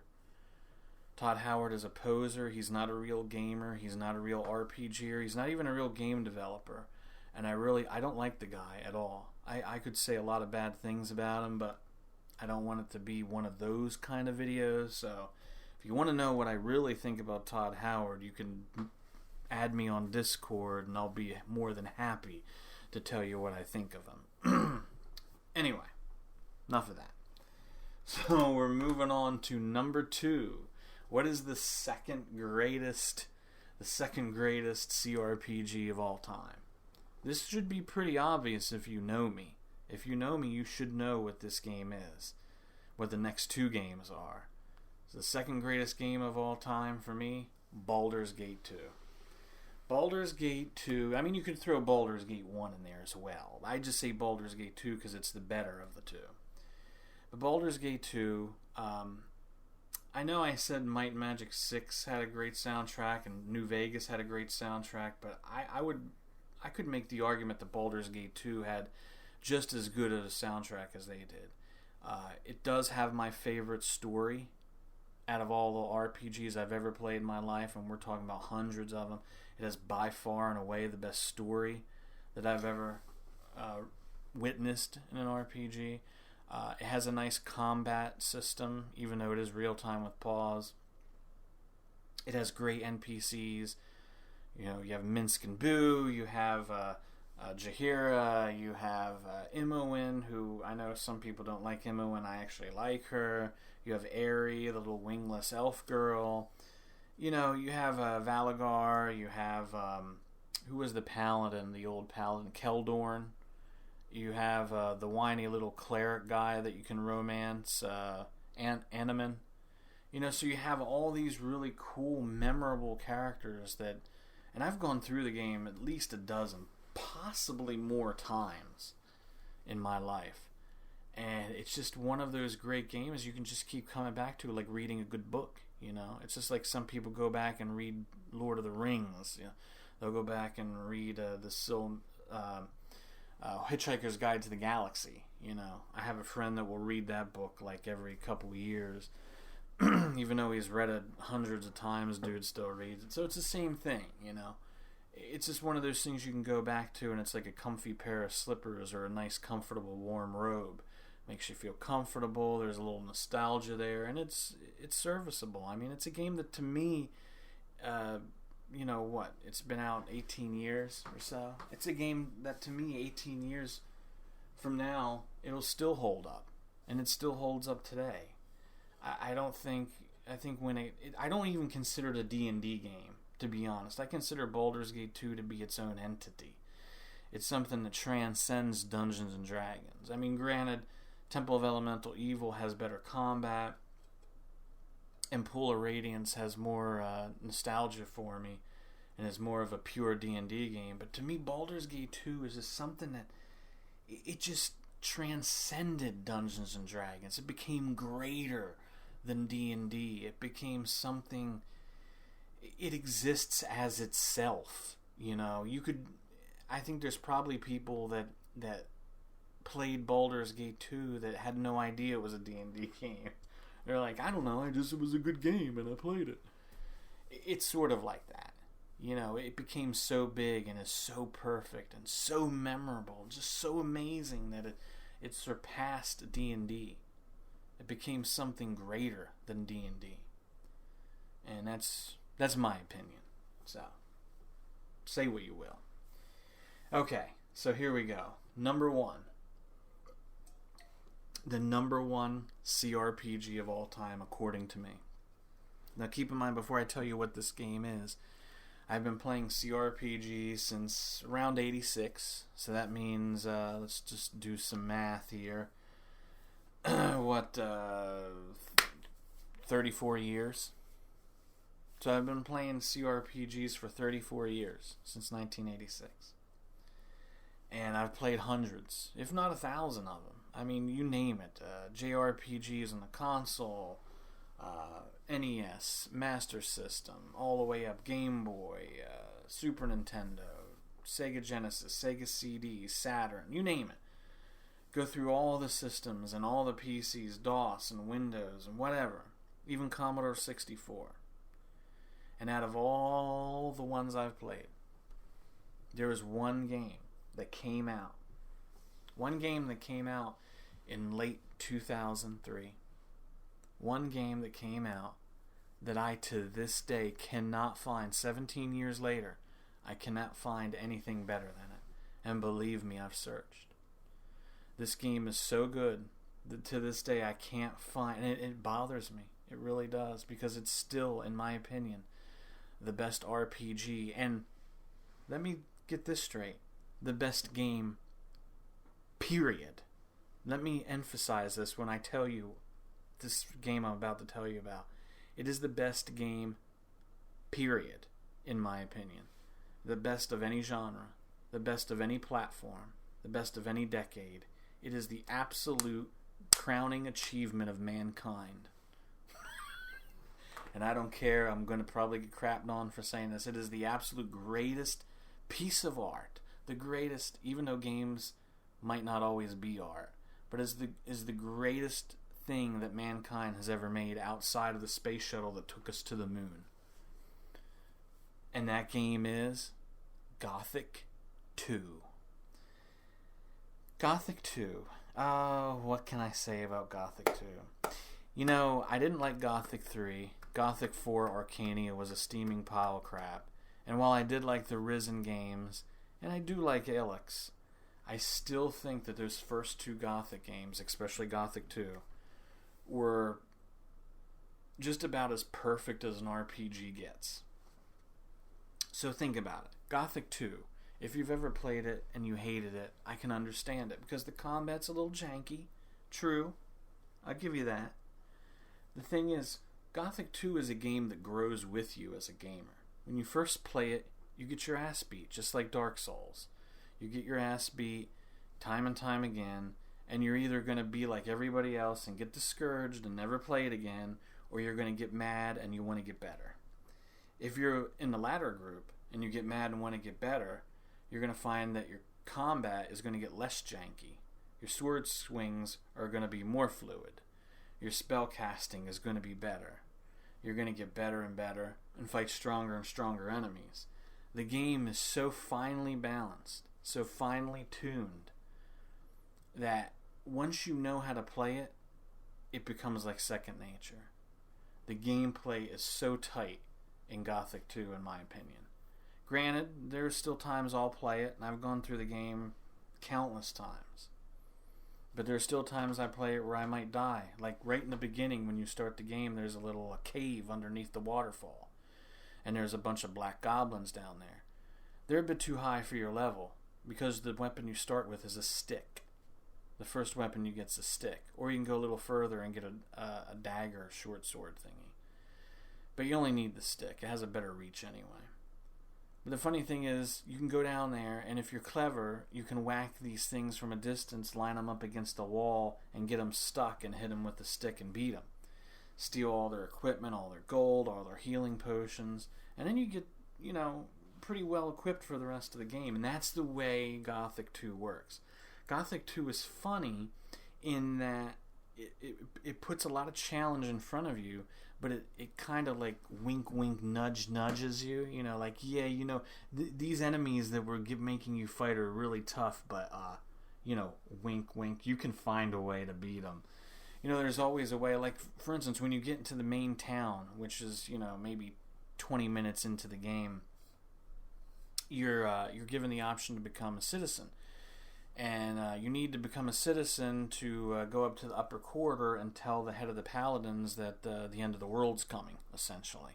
Todd Howard is a poser. He's not a real gamer. He's not a real RPGer. He's not even a real game developer. And I don't like the guy at all. I could say a lot of bad things about him, but I don't want it to be one of those kind of videos. So if you want to know what I really think about Todd Howard, you can add me on Discord, and I'll be more than happy to tell you what I think of him. Anyway, enough of that. So we're moving on to number 2. What is the second greatest CRPG of all time? This should be pretty obvious if you know me. If you know me, you should know what this game is, what the next 2 games are. So the second greatest game of all time for me, Baldurs Gate 2. Baldurs Gate 2, I mean, you could throw Baldurs Gate 1 in there as well. I just say Baldurs Gate 2 because it's the better of the 2. But Baldurs Gate 2, I know I said Might and Magic 6 had a great soundtrack and New Vegas had a great soundtrack, but I could make the argument that Baldur's Gate 2 had just as good of a soundtrack as they did. It does have my favorite story out of all the RPGs I've ever played in my life, and we're talking about hundreds of them. It has by far and away the best story that I've ever witnessed in an RPG. It has a nice combat system, even though it is real-time with pause. It has great NPCs. You know, you have Minsk and Boo, you have Jaheira, you have Imoen, who I know some people don't like Imoen, I actually like her. You have Aerie, the little wingless elf girl. You know, you have Valagar, you have, who was the paladin, the old paladin, Keldorn. You have the whiny little cleric guy that you can romance, Animan. You know, so you have all these really cool, memorable characters that, and I've gone through the game at least a dozen, possibly more times in my life. And it's just one of those great games you can just keep coming back to, like reading a good book, you know. It's just like some people go back and read Lord of the Rings. You know? They'll go back and read Hitchhiker's Guide to the Galaxy, you know. I have a friend that will read that book like every couple of years. Even though he's read it hundreds of times, dude still reads it. So it's the same thing, you know. It's just one of those things you can go back to, and it's like a comfy pair of slippers or a nice, comfortable, warm robe. Makes you feel comfortable. There's a little nostalgia there, and it's serviceable. I mean, it's a game that to me, you know what? It's been out 18 years or so. It's a game that to me, 18 years from now, it'll still hold up, and it still holds up today. I don't even consider it a D&D game, to be honest. I consider Baldur's Gate 2 to be its own entity. It's something that transcends Dungeons and Dragons. I mean, granted, Temple of Elemental Evil has better combat, and Pool of Radiance has more nostalgia for me, and is more of a pure D&D game. But to me, Baldur's Gate 2 is just something that it just transcended Dungeons and Dragons. It became greater than D&D. It became something, it exists as itself, you know. I think there's probably people that played Baldur's Gate 2 that had no idea it was a D&D game. They're like, I don't know, it was a good game and I played it. It's sort of like that, you know. It became so big and is so perfect and so memorable, just so amazing that it surpassed D&D. It became something greater than D&D. And that's my opinion. So, say what you will. Okay, so here we go. Number one. The number one CRPG of all time, according to me. Now keep in mind, before I tell you what this game is, I've been playing CRPG since around 86, so that means, let's just do some math here. 34 years? So I've been playing CRPGs for 34 years, since 1986. And I've played hundreds, if not 1,000 of them. I mean, you name it. JRPGs on the console, NES, Master System, all the way up Game Boy, Super Nintendo, Sega Genesis, Sega CD, Saturn, you name it. Go through all the systems and all the PCs, DOS and Windows and whatever, even Commodore 64. And out of all the ones I've played, there is one game that came out. One game that came out in late 2003. One game that came out that I, to this day, cannot find. 17 years later, I cannot find anything better than it. And believe me, I've searched. This game is so good that to this day I can't find... And it bothers me. It really does. Because it's still, in my opinion, the best RPG. And let me get this straight. The best game, period. Let me emphasize this when I tell you this game I'm about to tell you about. It is the best game, period, in my opinion. The best of any genre, the best of any platform, the best of any decade. It is the absolute crowning achievement of mankind. And I don't care, I'm going to probably get crapped on for saying this. It is the absolute greatest piece of art. The greatest, even though games might not always be art, but is the greatest thing that mankind has ever made outside of the space shuttle that took us to the moon. And that game is Gothic II. Gothic II. What can I say about Gothic II? You know, I didn't like Gothic III. Gothic IV Arcania was a steaming pile of crap. And while I did like the Risen games, and I do like Alex, I still think that those first two Gothic games, especially Gothic II, were just about as perfect as an RPG gets. So think about it. Gothic 2, if you've ever played it and you hated it, I can understand it, because the combat's a little janky. True, I'll give you that. The thing is, Gothic 2 is a game that grows with you as a gamer. When you first play it, you get your ass beat, just like Dark Souls. You get your ass beat time and time again, and you're either going to be like everybody else and get discouraged and never play it again, or you're going to get mad and you want to get better. If you're in the latter group and you get mad and want to get better, you're going to find that your combat is going to get less janky. Your sword swings are going to be more fluid. Your spell casting is going to be better. You're going to get better and better and fight stronger and stronger enemies. The game is so finely balanced, so finely tuned, that once you know how to play it, it becomes like second nature. The gameplay is so tight in Gothic 2, in my opinion. Granted, there's still times I'll play it, and I've gone through the game countless times. But there's still times I play it where I might die. Like right in the beginning when you start the game, there's a cave underneath the waterfall. And there's a bunch of black goblins down there. They're a bit too high for your level, because the weapon you start with is a stick. The first weapon you get is a stick. Or you can go a little further and get a dagger, short sword thingy. But you only need the stick. It has a better reach anyway. But the funny thing is, you can go down there, and if you're clever, you can whack these things from a distance, line them up against the wall, and get them stuck and hit them with the stick and beat them. Steal all their equipment, all their gold, all their healing potions, and then you get, pretty well equipped for the rest of the game. And that's the way Gothic 2 works. Gothic 2 is funny in that it puts a lot of challenge in front of you, but it kind of like wink nudges you, these enemies that we're making you fight are really tough, but wink you can find a way to beat them. There's always a way. Like, for instance, when you get into the main town, which is maybe 20 minutes into the game, you're given the option to become a citizen. And you need to become a citizen to go up to the upper quarter and tell the head of the paladins that the end of the world's coming, essentially.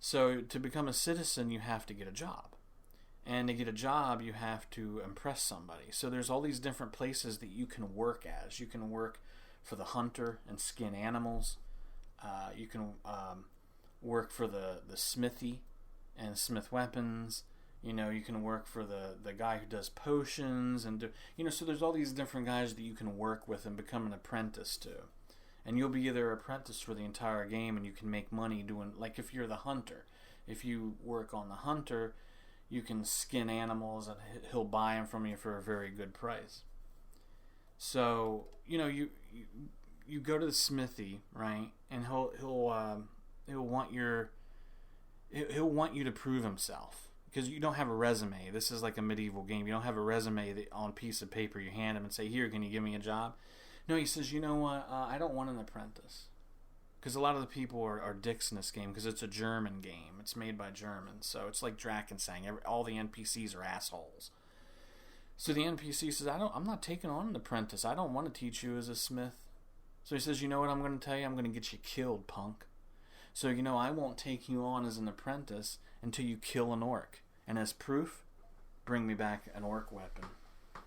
So to become a citizen, you have to get a job. And to get a job, you have to impress somebody. So there's all these different places that you can work as. You can work for the hunter and skin animals. You can work for the smithy and smith weapons. You can work for the guy who does potions and so there's all these different guys that you can work with and become an apprentice to. And you'll be their apprentice for the entire game, and you can make money doing, like, if you're the hunter. If you work on the hunter, you can skin animals and he'll buy them from you for a very good price. So, you go to the smithy, right? And he'll want you to prove himself. Because you don't have a resume. This is like a medieval game. You don't have a resume on a piece of paper. You hand him and say, "Here, can you give me a job?" No, he says, "You know what? I don't want an apprentice." Because a lot of the people are dicks in this game because it's a German game. It's made by Germans. So it's like Draen Sang. All the NPCs are assholes. So the NPC says, I'm not taking on an apprentice. I don't want to teach you as a smith. So he says, "You know what I'm going to tell you? I'm going to get you killed, punk. So, I won't take you on as an apprentice until you kill an orc. And as proof, bring me back an orc weapon.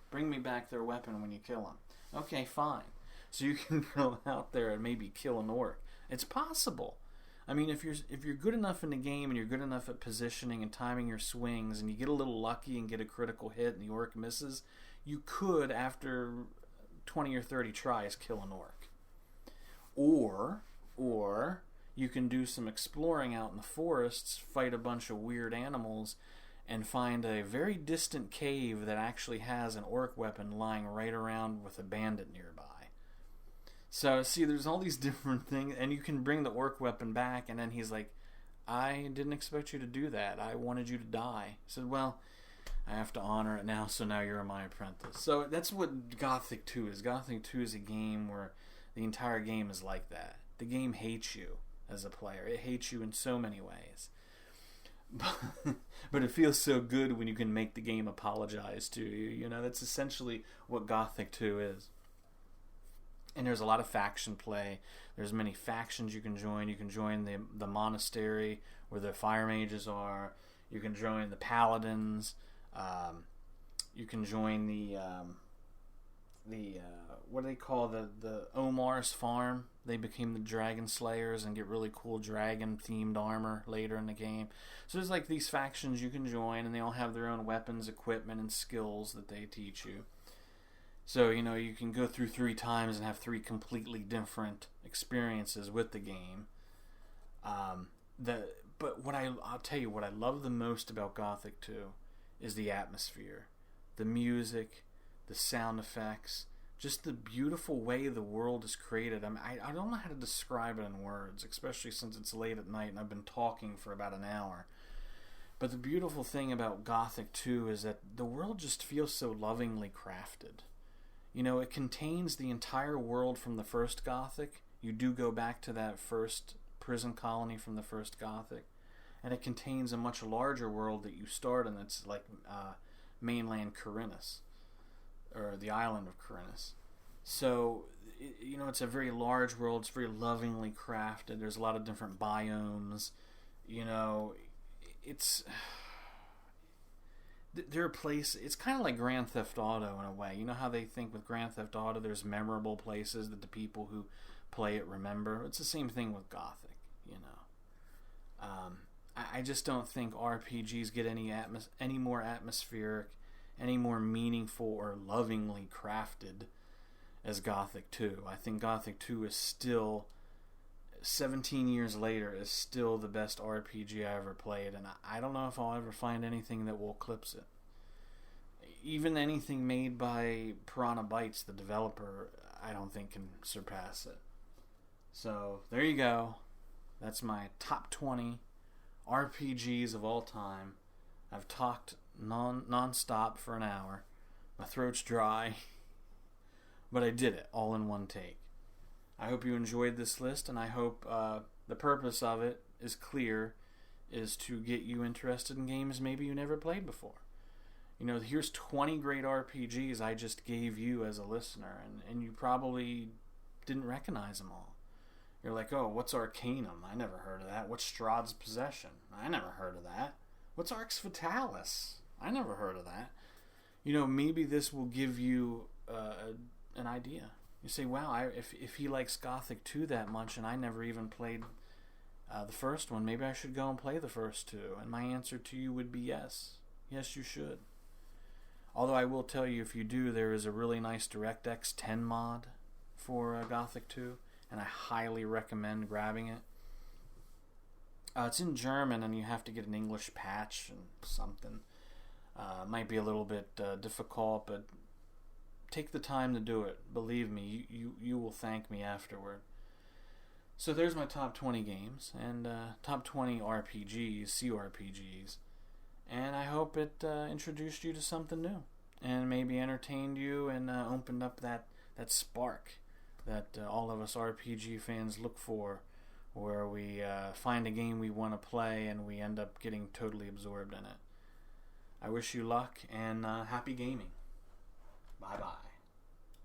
Bring me back their weapon when you kill them." Okay, fine. So you can go out there and maybe kill an orc. It's possible. I mean, if you're good enough in the game and you're good enough at positioning and timing your swings and you get a little lucky and get a critical hit and the orc misses, you could, after 20 or 30 tries, kill an orc. Or you can do some exploring out in the forests, fight a bunch of weird animals, and find a very distant cave that actually has an orc weapon lying right around with a bandit nearby. So, see, there's all these different things, and you can bring the orc weapon back, and then he's like, "I didn't expect you to do that. I wanted you to die." He said, "Well, I have to honor it now, so now you're my apprentice." So that's what Gothic 2 is. Gothic 2 is a game where the entire game is like that. The game hates you as a player. It hates you in so many ways. But it feels so good when you can make the game apologize to you. That's essentially what Gothic 2 is. And there's a lot of faction play. There's many factions you can join. You can join the monastery where the fire mages are. You can join the paladins. You can join the what do they call the Omar's farm? They became the dragon slayers and get really cool dragon themed armor later in the game. So there's like these factions you can join, and they all have their own weapons, equipment, and skills that they teach you. So you can go through 3 times and have 3 completely different experiences with the game. But I'll tell you what I love the most about Gothic 2 is the atmosphere, the music, the sound effects, just the beautiful way the world is created. I don't know how to describe it in words, especially since it's late at night and I've been talking for about an hour. But the beautiful thing about Gothic 2 is that the world just feels so lovingly crafted. It contains the entire world from the first Gothic. You do go back to that first prison colony from the first Gothic. And it contains a much larger world that you start in that's like mainland Corinus, or the island of Corinus. So, it's a very large world. It's very lovingly crafted. There's a lot of different biomes. There are places. It's kind of like Grand Theft Auto in a way. You know how they think with Grand Theft Auto there's memorable places that the people who play it remember? It's the same thing with Gothic, I just don't think RPGs get any more atmospheric, any more meaningful or lovingly crafted as Gothic 2. I think Gothic 2 is still, 17 years later, is still the best RPG I ever played, and I don't know if I'll ever find anything that will eclipse it. Even anything made by Piranha Bytes, the developer, I don't think can surpass it. So, there you go. That's my top 20 RPGs of all time. I've talked non-stop for an hour. My throat's dry. But I did it all in one take. I hope you enjoyed this list, and I hope the purpose of it is clear is to get you interested in games maybe you never played before. You know, here's 20 great RPGs I just gave you as a listener, and you probably didn't recognize them all. You're like, oh, what's Arcanum? I never heard of that. What's Strahd's Possession? I never heard of that. What's Arx Fatalis? I never heard of that. You know, maybe this will give you an idea. You say, wow, if he likes Gothic 2 that much and I never even played the first one, maybe I should go and play the first two. And my answer to you would be yes. Yes, you should. Although I will tell you, if you do, there is a really nice DirectX 10 mod for Gothic 2, and I highly recommend grabbing it. It's in German, and you have to get an English patch and something. It might be a little bit difficult, but take the time to do it. Believe me, you will thank me afterward. So there's my top 20 games, and top 20 RPGs, CRPGs. And I hope it introduced you to something new, and maybe entertained you and opened up that spark that all of us RPG fans look for, where we find a game we want to play and we end up getting totally absorbed in it. I wish you luck and happy gaming. Bye-bye.